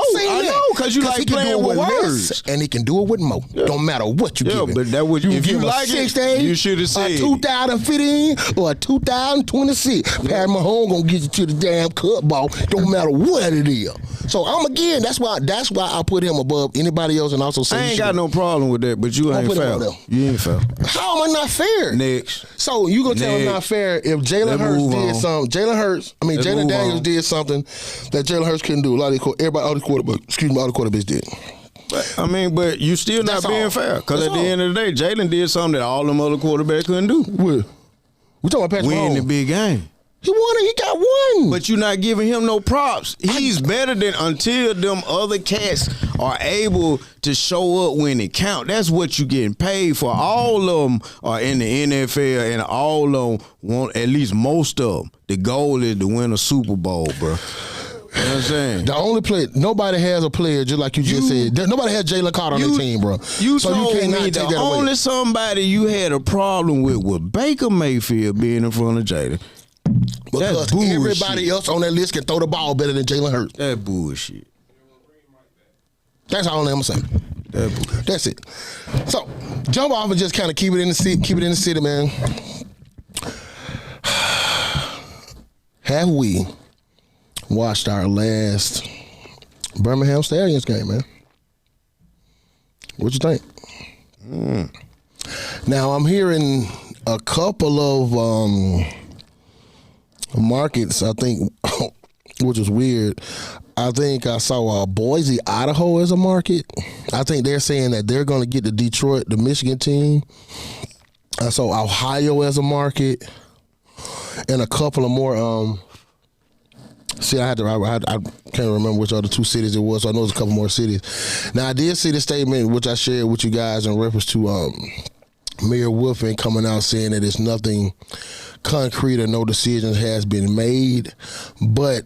S4: because you like playing with words.
S3: And he can do it with more. Yeah. Don't matter what you give him.
S4: But that would if you like it, you should have said 2015
S3: or 2026. Pat Mahomes gonna get you to the damn cup ball. Don't matter what it is. So that's why I put him above anybody else, and also say
S4: I ain't got no problem with that. But you ain't fair. You ain't fair.
S3: How am I not fair?
S4: Next.
S3: So you gonna tell me not fair if Jalen Hurts did something? Jalen Daniels did something that Jalen Hurts couldn't do. All the quarterbacks did.
S4: But you still not being fair because at the end of the day, Jalen did something that all them other quarterbacks couldn't do.
S3: What? We talking about Patrick Mahomes.
S4: Win the big game.
S3: He won it. He got one.
S4: But you're not giving him no props. He's better than until them other cats are able to show up when it count. That's what you're getting paid for. All of them are in the NFL, and all of them want, at least most of them, the goal is to win a Super Bowl, bro. You know what I'm saying?
S3: The only player, nobody has a player just like you just said. Nobody has Jalen Carter on their team, bro.
S4: You told me the only somebody you had a problem with was Baker Mayfield being in front of Jalen.
S3: Because everybody else on that list can throw the ball better than Jalen Hurts.
S4: That bullshit.
S3: That's all I'm saying. That's it. So jump off and just kind of keep it in the city, man. Have we watched our last Birmingham Stallions game, man? What you think? Now I'm hearing a couple of markets, I think, which is weird. I think I saw Boise, Idaho as a market. I think they're saying that they're going to get the Michigan team. I saw Ohio as a market, and a couple of more. I can't remember which other 2 cities it was. So I know there's a couple more cities. Now I did see the statement which I shared with you guys in reference to Mayor Wolfing coming out saying that it's nothing concrete or no decisions has been made. But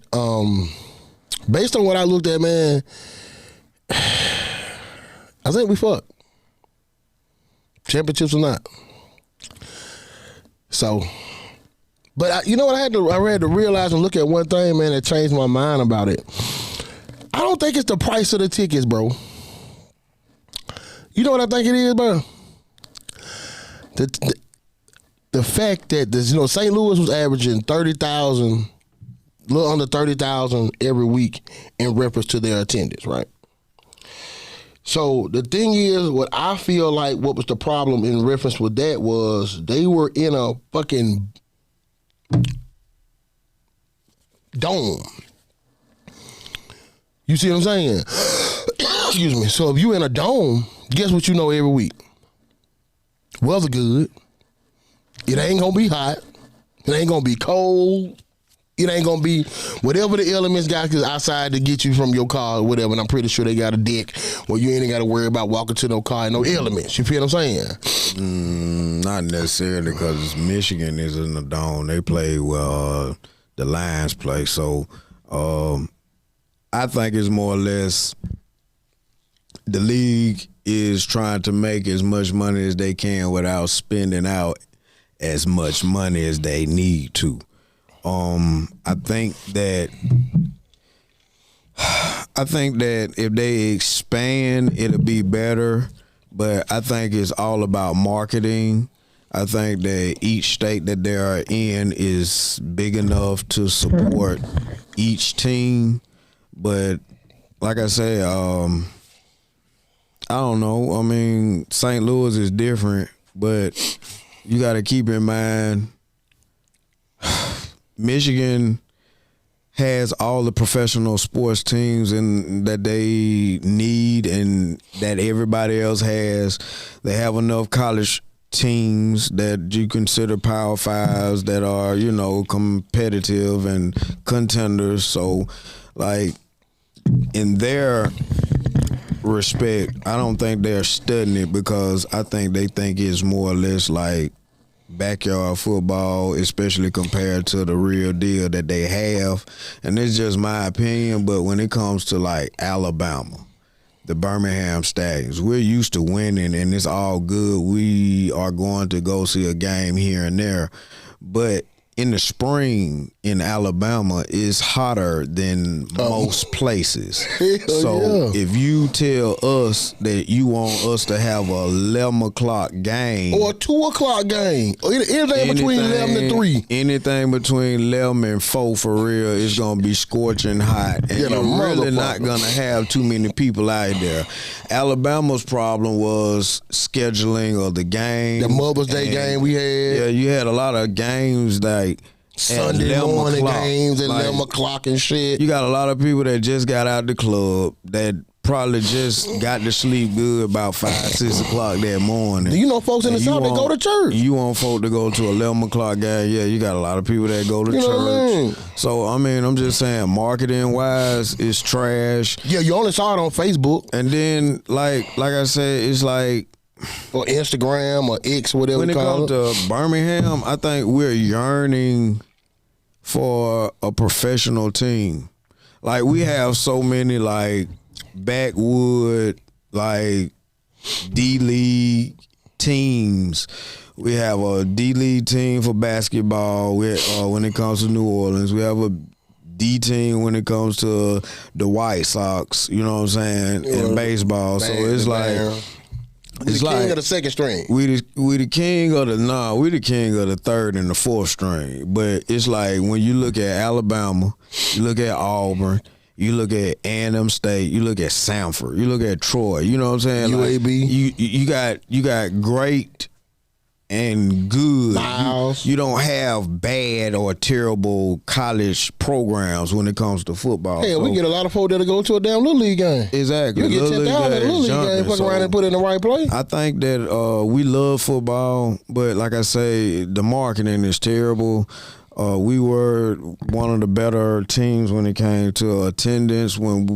S3: based on what I looked at, man, I think we fucked. Championships or not. So, but you know what I had to realize and look at one thing, man, that changed my mind about it. I don't think it's the price of the tickets, bro. You know what I think it is, bro? The fact that St. Louis was averaging 30,000 a little under 30,000 every week in reference to their attendance, right? So the thing is, what I feel like what was the problem in reference with that was they were in a fucking dome. You see what I'm saying? Excuse me. So if you in a dome, guess what you know every week? Weather good. It ain't gonna be hot. It ain't gonna be cold. It ain't gonna be whatever the elements got outside to get you from your car or whatever. And I'm pretty sure they got a deck where you ain't got to worry about walking to no car and no elements. You feel what I'm saying?
S4: Not necessarily, because Michigan is in the dome. They play where the Lions play. So I think it's more or less the league is trying to make as much money as they can without spending out as much money as they need to. I think that if they expand, it'll be better. But I think it's all about marketing. I think that each state that they are in is big enough to support each team. But like I say, I don't know. I mean, St. Louis is different, but you got to keep in mind Michigan has all the professional sports teams and that they need and that everybody else has. They have enough college teams that you consider Power Fives that are, you know, competitive and contenders. So, like, in their respect, I don't think they're studying it, because I think they think it's more or less like backyard football, especially compared to the real deal that they have. And it's just my opinion, but when it comes to like Alabama, the Birmingham Stallions, we're used to winning and it's all good. We are going to go see a game here and there. But in the spring in Alabama is hotter than most places. So if you tell us that you want us to have a 11 o'clock game
S3: or a 2 o'clock game, or anything between 11 and 3,
S4: anything between 11 and 4 for real, is going to be scorching hot, and you're really not going to have too many people out there. Alabama's problem was scheduling of the game.
S3: The Mother's Day game we had.
S4: Yeah, you had a lot of games like
S3: Sunday morning games at 11 o'clock and shit.
S4: You got a lot of people that just got out the club that probably just got to sleep good about 5, 6 o'clock that morning.
S3: You know folks in the South that go to church.
S4: You want folk to go to 11 o'clock game. Yeah, you got a lot of people that go to church.
S3: Know what I mean?
S4: So, I mean, I'm just saying, marketing-wise, it's trash.
S3: Yeah, you only saw it on Facebook.
S4: And then, like I said, it's like,
S3: or Instagram or X, whatever
S4: when
S3: you call it.
S4: When it comes to Birmingham, I think we're yearning for a professional team. Like, we have so many, like, backwood, like, D-League teams. We have a D-League team for basketball when it comes to New Orleans. We have a D team when it comes to the White Sox, you know what I'm saying, in baseball. So it's like...
S3: We the king of the second string.
S4: We the king of the third and the fourth string. But it's like when you look at Alabama, you look at Auburn, you look at A&M State, you look at Samford, you look at Troy. You know what I'm saying?
S3: UAB.
S4: Like, you got great and good. You don't have bad or terrible college programs when it comes to football.
S3: Hey, we get a lot of folks that'll go to a damn Little League game.
S4: Exactly.
S3: You get 10,000 at a Little League game, fuck around and put it in the right place.
S4: I think that we love football, but like I say, the marketing is terrible. We were one of the better teams when it came to attendance when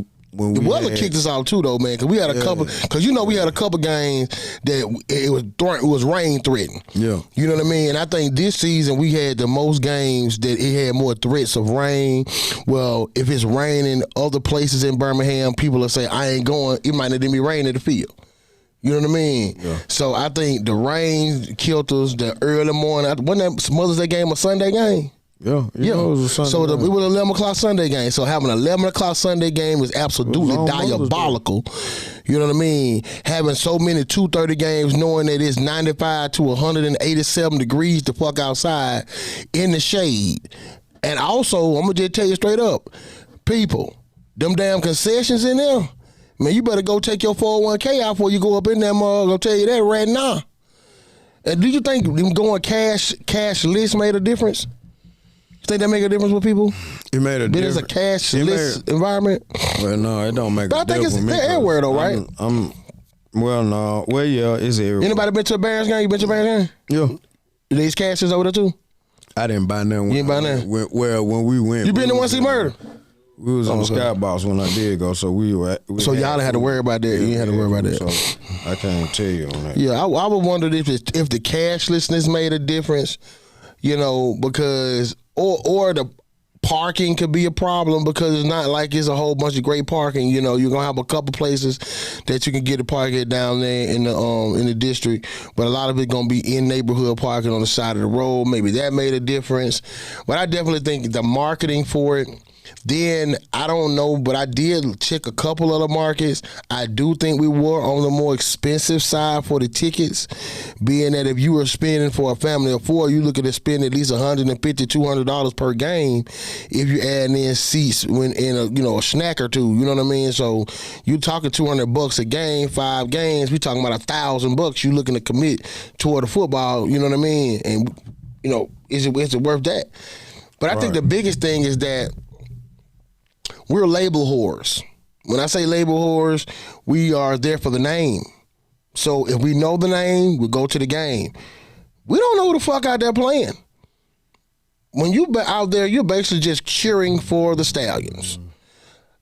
S4: the weather
S3: kicked us out too, though, man. Because we had a couple. Because we had a couple games that it was rain threatened.
S4: Yeah,
S3: you know what I mean. And I think this season we had the most games that it had more threats of rain. Well, if it's raining other places in Birmingham, people will say I ain't going. It might not even be raining at the field. You know what I mean?
S4: Yeah.
S3: So I think the rain killed us. The early morning. Wasn't that Mother's Day game a Sunday game?
S4: Yeah.
S3: It was a Sunday game. It was an 11 o'clock Sunday game. So having an 11 o'clock Sunday game was absolutely diabolical. You know what I mean? Having so many 2:30 games, knowing that it's 95 to 187 degrees to fuck outside in the shade. And also, I'm gonna just tell you straight up, people, them damn concessions in there, man, you better go take your 401k out before you go up in there, mug. I'll tell you that right now. And do you think them going cashless made a difference? You think that make a difference with people?
S4: It made a difference.
S3: It's a cashless environment.
S4: Well, no, it don't make a difference.
S3: But I think it's everywhere though, right?
S4: Well, no. Well, yeah, it's everywhere.
S3: Anybody been to a Bears game? You been to a Bears game?
S4: Yeah.
S3: These cashes over there too?
S4: I didn't buy none.
S3: You didn't buy none?
S4: When we went.
S3: You been to one see murder?
S4: We was on Skybox when I did go, so we were.
S3: So y'all didn't have to worry about that. You didn't have to worry about that.
S4: So I can't tell you on that.
S3: Yeah, I would wonder if the cashlessness made a difference, because or the parking could be a problem because it's not like it's a whole bunch of great parking. You're gonna have a couple places that you can get a parking down there in the district, but a lot of it gonna be in neighborhood parking on the side of the road. Maybe that made a difference, but I definitely think the marketing for it. Then, I don't know, but I did check a couple of the markets. I do think we were on the more expensive side for the tickets, being that if you were spending for a family of four, you're looking to spend at least $150, $200 per game if you add in seats when in a snack or two, you know what I mean? So you're talking $200 a game, 5 games, we talking about $1,000 you looking to commit toward the football, you know what I mean? And, is it worth that? But I think the biggest thing is that we're label whores. When I say label whores, we are there for the name. So if we know the name, we go to the game. We don't know who the fuck out there playing. When you out there, you're basically just cheering for the Stallions.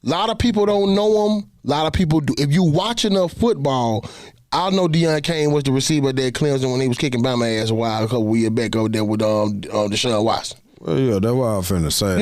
S3: A lot of people don't know them. A lot of people do. If you watch enough football, I know Deion Kane was the receiver at Clemson when he was kicking Bama ass a couple years back over there with Deshaun Watson.
S4: Well, yeah, that's what I'm finna say.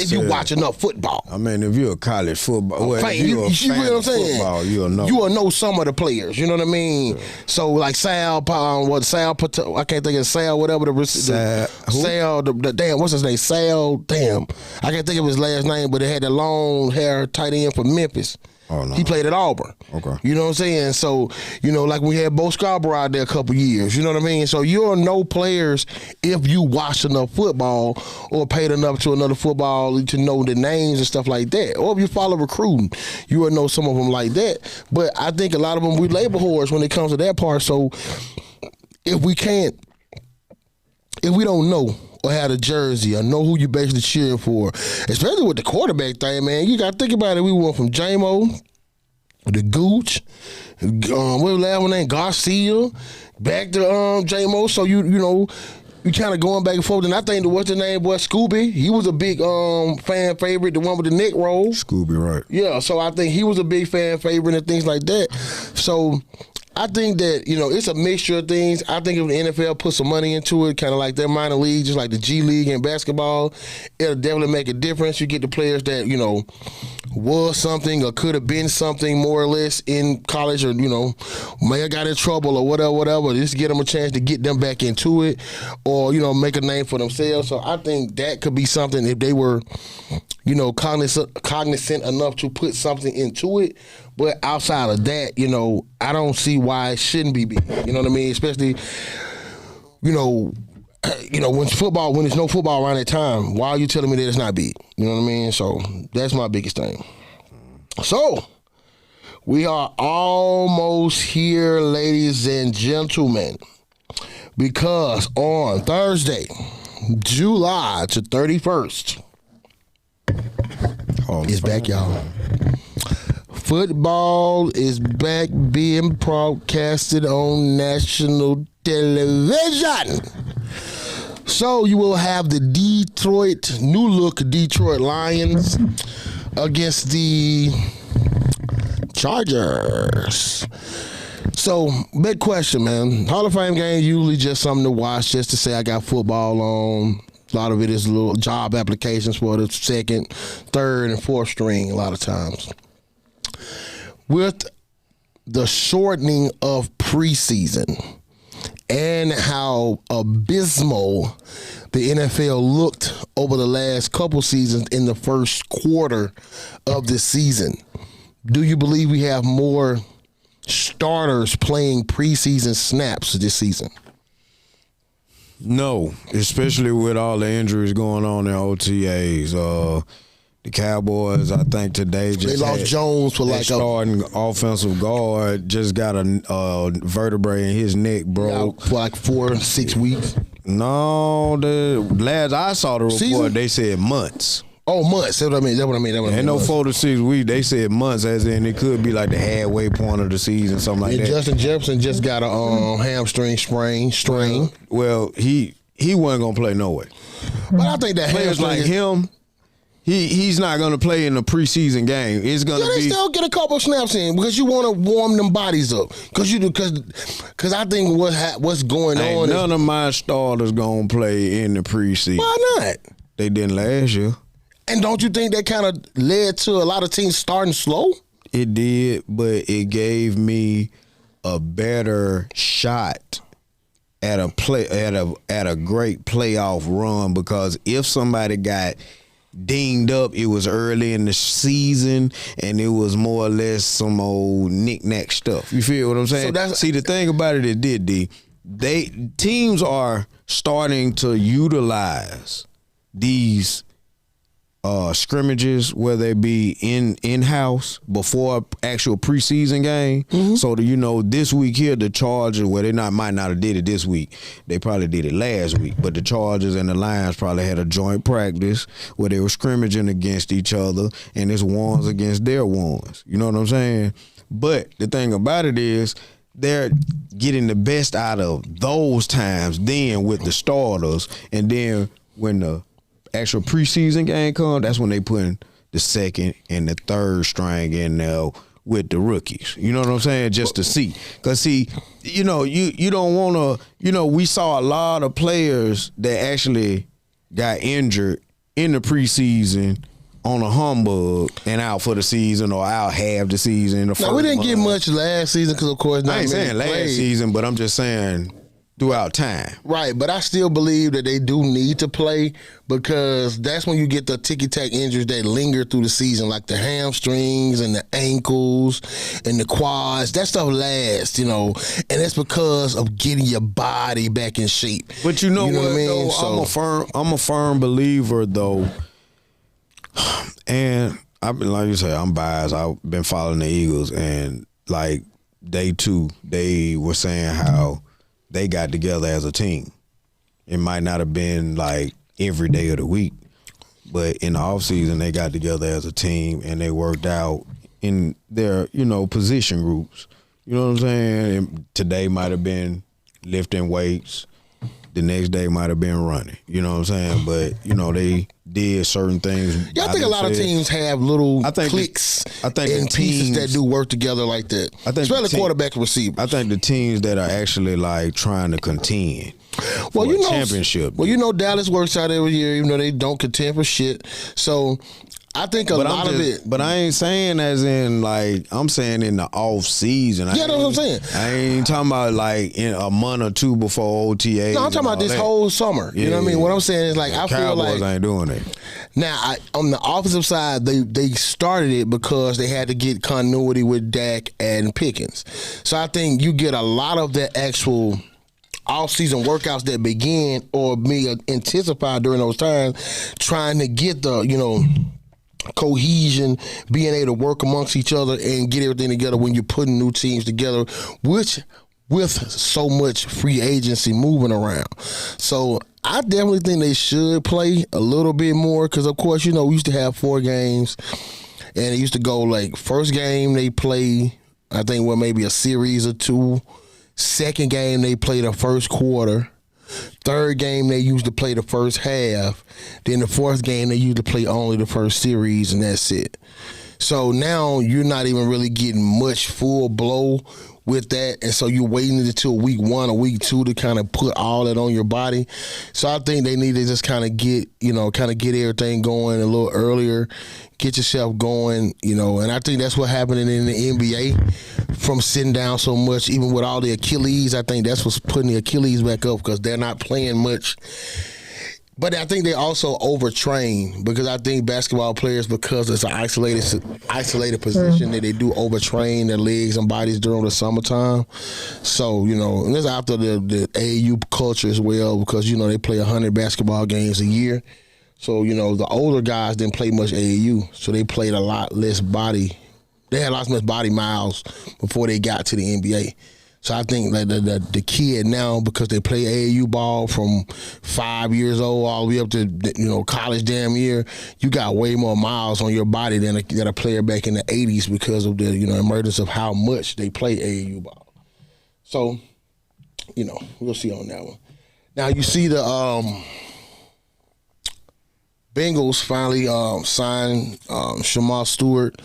S3: If you watch enough football.
S4: I mean, if you're a college football,
S3: fan,
S4: you're a
S3: you
S4: fan
S3: know what I'm
S4: of
S3: saying?
S4: Football, you'll know.
S3: You will know some of the players. You know what I mean? Yeah. So like Sal, I can't think of Sal, whatever Sal, damn, what's his name? Sal, damn, I can't think of his last name, but it had the long hair tight end from Memphis.
S4: Oh, no.
S3: He played at Auburn.
S4: Okay.
S3: You know what I'm saying? So, like we had Bo Scarborough out there a couple years. You know what I mean? So you'll know players if you watch enough football or paid enough to another football to know the names and stuff like that. Or if you follow recruiting, you will know some of them like that. But I think a lot of them, we label whores when it comes to that part. So if we don't know or have a jersey or know who you basically cheering for, especially with the quarterback thing, man, you got to think about it. We went from J-Mo, the Gooch, what was the last one name, Garcia, back to J-Mo. So you kind of going back and forth. And I think what's the name, boy, Scooby, he was a big fan favorite, the one with the neck roll.
S4: Scooby, right.
S3: Yeah, so I think he was a big fan favorite and things like that. So I think that, it's a mixture of things. I think if the NFL put some money into it, kind of like their minor league, just like the G League and basketball, it'll definitely make a difference. You get the players that, was something or could have been something more or less in college or, may have got in trouble or whatever. Just get them a chance to get them back into it or, make a name for themselves. So I think that could be something if they were, cognizant enough to put something into it. But outside of that, I don't see why it shouldn't be big. You know what I mean? Especially, when there's no football around that time, why are you telling me that it's not big? You know what I mean? So that's my biggest thing. So we are almost here, ladies and gentlemen, because on Thursday, July 31st, it's back, y'all. Football is back being broadcasted on national television. So you will have the new look Detroit Lions against the Chargers. So, big question, man. Hall of Fame game usually just something to watch, just to say I got football on. A lot of it is little job applications for the second, third, and fourth string a lot of times. With the shortening of preseason and how abysmal the NFL looked over the last couple seasons in the first quarter of this season, do you believe we have more starters playing preseason snaps this season?
S4: No, especially with all the injuries going on in OTAs. The Cowboys, I think today just
S3: they lost Jones for like
S4: starting offensive guard just got a vertebrae in his neck, bro.
S3: For like 4-6 weeks.
S4: No, the last I saw the report,
S3: Season?
S4: they said months.
S3: Oh, months. That's what I mean.
S4: Ain't no 4 to 6 weeks. They said months, as in it could be like the halfway point of the season, something like that.
S3: Justin Jefferson just got a hamstring strain.
S4: Well, he wasn't gonna play no way.
S3: But I think that
S4: Players
S3: hamstring
S4: like him. He's not going to play in the preseason game. It's going to
S3: they
S4: be
S3: still get a couple snaps in because you want to warm them bodies up. Because I think what's going on.
S4: None of my starters going to play in the preseason.
S3: Why not?
S4: They didn't last year.
S3: And don't you think that kind of led to a lot of teams starting slow?
S4: It did, but it gave me a better shot at a great playoff run, because if somebody got dinged up, it was early in the season, and it was more or less some old knick-knack stuff. You feel what I'm saying? See, the thing about it did, D, teams are starting to utilize these scrimmages, whether they be in-house before actual preseason game. Mm-hmm. So this week here, the Chargers, they might not have did it this week. They probably did it last week. But the Chargers and the Lions probably had a joint practice where they were scrimmaging against each other, and it's ones against their ones. You know what I'm saying? But the thing about it is, they're getting the best out of those times then with the starters, and then when the actual preseason game comes, that's when they put the second and the third string in there with the rookies. You know what I'm saying? Just to see. Because, see, you don't want to, we saw a lot of players that actually got injured in the preseason on a humbug and out for the season or out half the season.
S3: Now, we didn't get much last season because, of course,
S4: I ain't saying last season, but I'm just saying throughout time.
S3: Right, but I still believe that they do need to play, because that's when you get the ticky-tack injuries that linger through the season, like the hamstrings and the ankles and the quads. That stuff lasts, and that's because of getting your body back in shape.
S4: But what I mean? Though, I'm a firm believer, though, and I've been, like you say, I'm biased. I've been following the Eagles, and like they were saying how they got together as a team. It might not have been like every day of the week, but in the offseason, they got together as a team and they worked out in their, position groups. You know what I'm saying? And today might have been lifting weights. The next day might have been running. You know what I'm saying? But, they did certain things.
S3: Yeah, I think a lot of teams have little cliques and pieces that do work together like that. Especially quarterback and receiver.
S4: I think the teams that are actually like trying to contend for a championship.
S3: Well, Dallas works out every year, even though they don't contend for shit. So I think a lot of it.
S4: But I ain't saying as in like, I'm saying in the off season.
S3: Yeah, that's what I'm saying.
S4: I ain't talking about like in a month or two before OTA.
S3: No, I'm talking about this whole summer. Yeah, you know what I mean? What I'm saying is like, I feel like
S4: Cowboys ain't doing it.
S3: Now, on the offensive side, they started it because they had to get continuity with Dak and Pickens. So I think you get a lot of the actual off-season workouts that begin or be intensified during those times, trying to get the, cohesion, being able to work amongst each other and get everything together when you're putting new teams together, which with so much free agency moving around. So I definitely think they should play a little bit more because, of course, we used to have 4 games and it used to go like first game they play, I think, maybe a series or 2. Second game they play the first quarter. Third game they usually play the first half. Then the fourth game they usually play only the first series, and that's it. So now you're not even really getting much full blow with that, and so you're waiting until week 1 or week 2 to kind of put all that on your body. So I think they need to just kind of get everything going a little earlier, get yourself going, and I think that's what happened in the NBA from sitting down so much, even with all the Achilles. I think that's what's putting the Achilles back up because they're not playing much But I think they also overtrain because I think basketball players, because it's an isolated position, that they do overtrain their legs and bodies during the summertime. So, and that's after the AAU culture as well because, they play 100 basketball games a year. So, the older guys didn't play much AAU, so they played a lot less body. They had lots less body miles before they got to the NBA. So I think that the kid now, because they play AAU ball from 5 years old all the way up to college damn year, you got way more miles on your body than a player back in the 80s because of the emergence of how much they play AAU ball. So, we'll see on that one. Now you see the Bengals finally signed Shemar Stewart.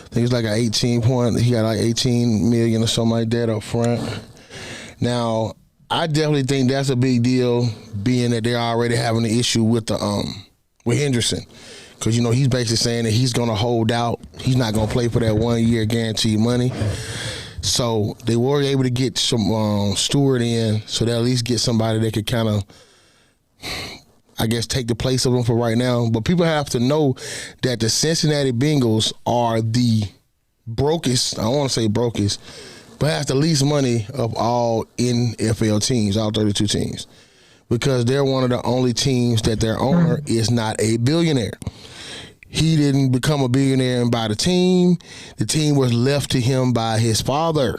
S3: I think it's like he got like 18 million or something like that up front. Now, I definitely think that's a big deal, being that they're already having an issue with with Henderson. Because, he's basically saying that he's going to hold out. He's not going to play for that 1 year guaranteed money. So they were able to get some Stewart in, so they'll at least get somebody that could kind of, I guess, take the place of him for right now. But people have to know that the Cincinnati Bengals are the brokest, I don't want to say brokest, but have the least money of all NFL teams, all 32 teams, because they're one of the only teams that their owner is not a billionaire. He didn't become a billionaire and buy the team. The team was left to him by his father.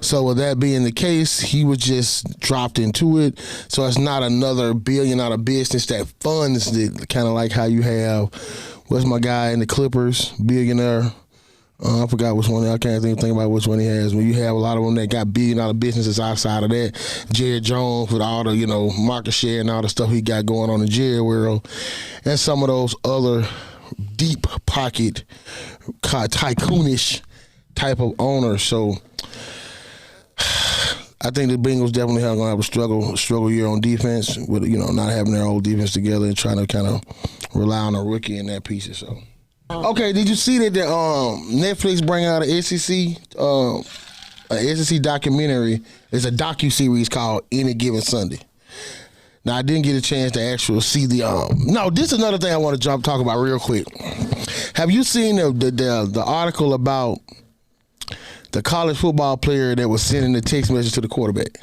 S3: So with that being the case, he was just dropped into it. So it's not another billion-dollar business that funds it, kind of like how you have, what's my guy in the Clippers, billionaire. I forgot which one. I can't even think about which one he has. When you have a lot of them that got billion-dollar businesses outside of that. Jerry Jones with all the, market share and all the stuff he got going on in Jerry world. And some of those other deep pocket, tycoonish type of owners. So I think the Bengals definitely are going to have a struggle year on defense with, not having their whole defense together and trying to kind of rely on a rookie in that piece. So, okay, did you see that the Netflix bring out an SEC documentary? It's a docu-series called Any Given Sunday. Now, I didn't get a chance to actually see the no, this is another thing I want to talk about real quick. Have you seen the article about the college football player that was sending the text message to the quarterback?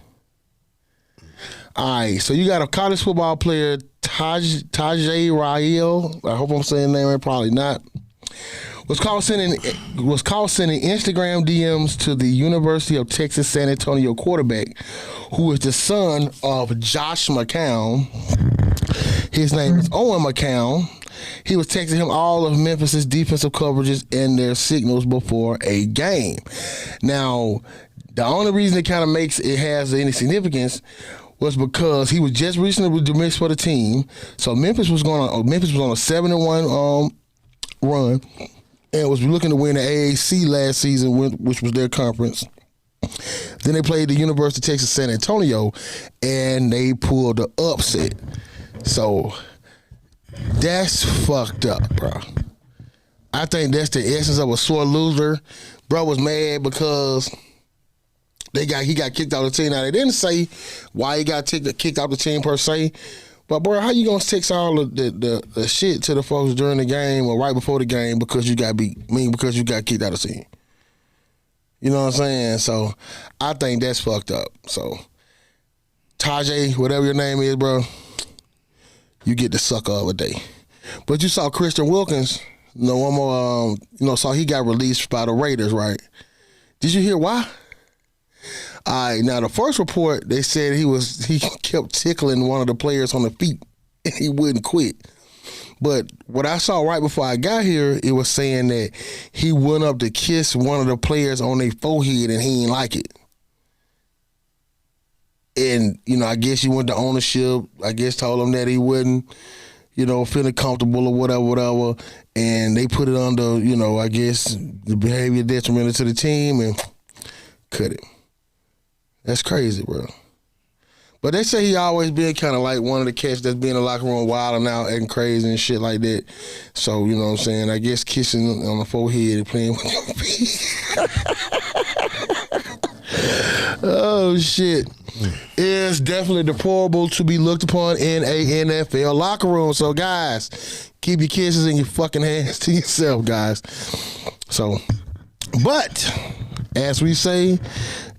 S3: All right, so you got a college football player, Tajay Rael. I hope I'm saying the name right, probably not. Was caught sending Instagram DMs to the University of Texas San Antonio quarterback, who is the son of Josh McCown. His name is Owen McCown. He was texting him all of Memphis's defensive coverages and their signals before a game. Now, the only reason it kind of makes it has any significance was because he was just recently dismissed for the team. So Memphis was on a 7-1 run and was looking to win the AAC last season, which was their conference. Then they played the University of Texas San Antonio, and they pulled the upset. So that's fucked up, bro. I think that's the essence of a sore loser. Bro was mad because he got kicked out of the team. Now, they didn't say why he got kicked out the team per se, but bro, how you gonna text all of the shit to the folks during the game or right before the game because you got kicked out of the team? You know what I'm saying? So I think that's fucked up. So Tajay, whatever your name is, bro, you get the sucker of a day. But you saw Christian Wilkins, one more, so he got released by the Raiders, right? Did you hear why? All right, now the first report, they said he kept tickling one of the players on the feet and he wouldn't quit. But what I saw right before I got here, it was saying that he went up to kiss one of the players on their forehead and he didn't like it. And, I guess he went to ownership, I guess told him that he wouldn't, feeling comfortable or whatever. And they put it under, I guess the behavior detrimental to the team and cut it. That's crazy, bro. But they say he always been kind of like one of the cats that's been in the locker room wilding out, acting crazy and shit like that. So, you know what I'm saying? I guess kissing on the forehead and playing with your feet. Oh shit. It's definitely deplorable to be looked upon in a NFL locker room. So guys, keep your kisses in your fucking hands to yourself, guys. So, but as we say,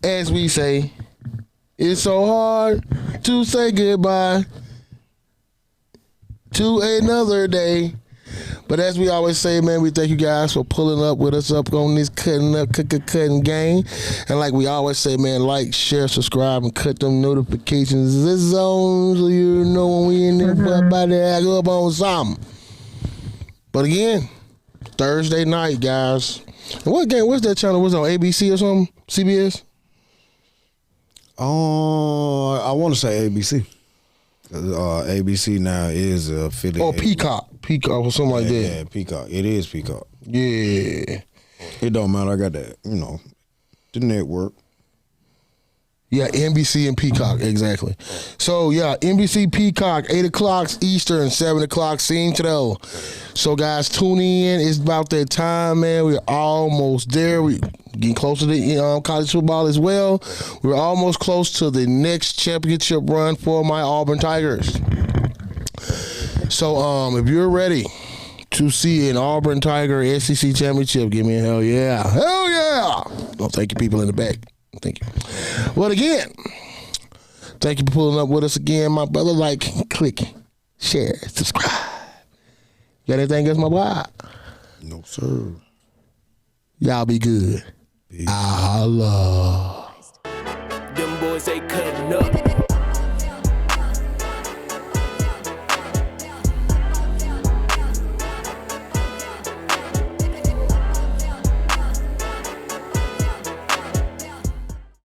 S3: it's so hard to say goodbye to another day. But as we always say, man, we thank you guys for pulling up with us up on this Cutting Up, cutting game. And like we always say, man, like, share, subscribe, and cut them notifications. This on so you know when we in there about to act up on something. But again, Thursday night, guys. And what game? What's that channel? Was it on ABC or something? CBS?
S4: I want to say ABC. ABC now is affiliated.
S3: Oh, Peacock or something like that.
S4: Yeah, Peacock. It is Peacock.
S3: Yeah.
S4: It don't matter. I got that, the network.
S3: Yeah, NBC and Peacock, exactly. So, yeah, NBC Peacock, 8 o'clock Eastern, 7 o'clock Central. So, guys, tune in. It's about that time, man. We're almost there. We're getting closer to college football as well. We're almost close to the next championship run for my Auburn Tigers. So, if you're ready to see an Auburn Tiger SEC championship, give me a hell yeah. Hell yeah. Oh, thank you, people in the back. Thank you. Well, again, thank you for pulling up with us again, my brother. Like, click, share, subscribe. Got anything else, my boy?
S4: No, sir.
S3: Y'all be good.
S4: Peace.
S3: Allah.
S2: Them boys, they cutting up.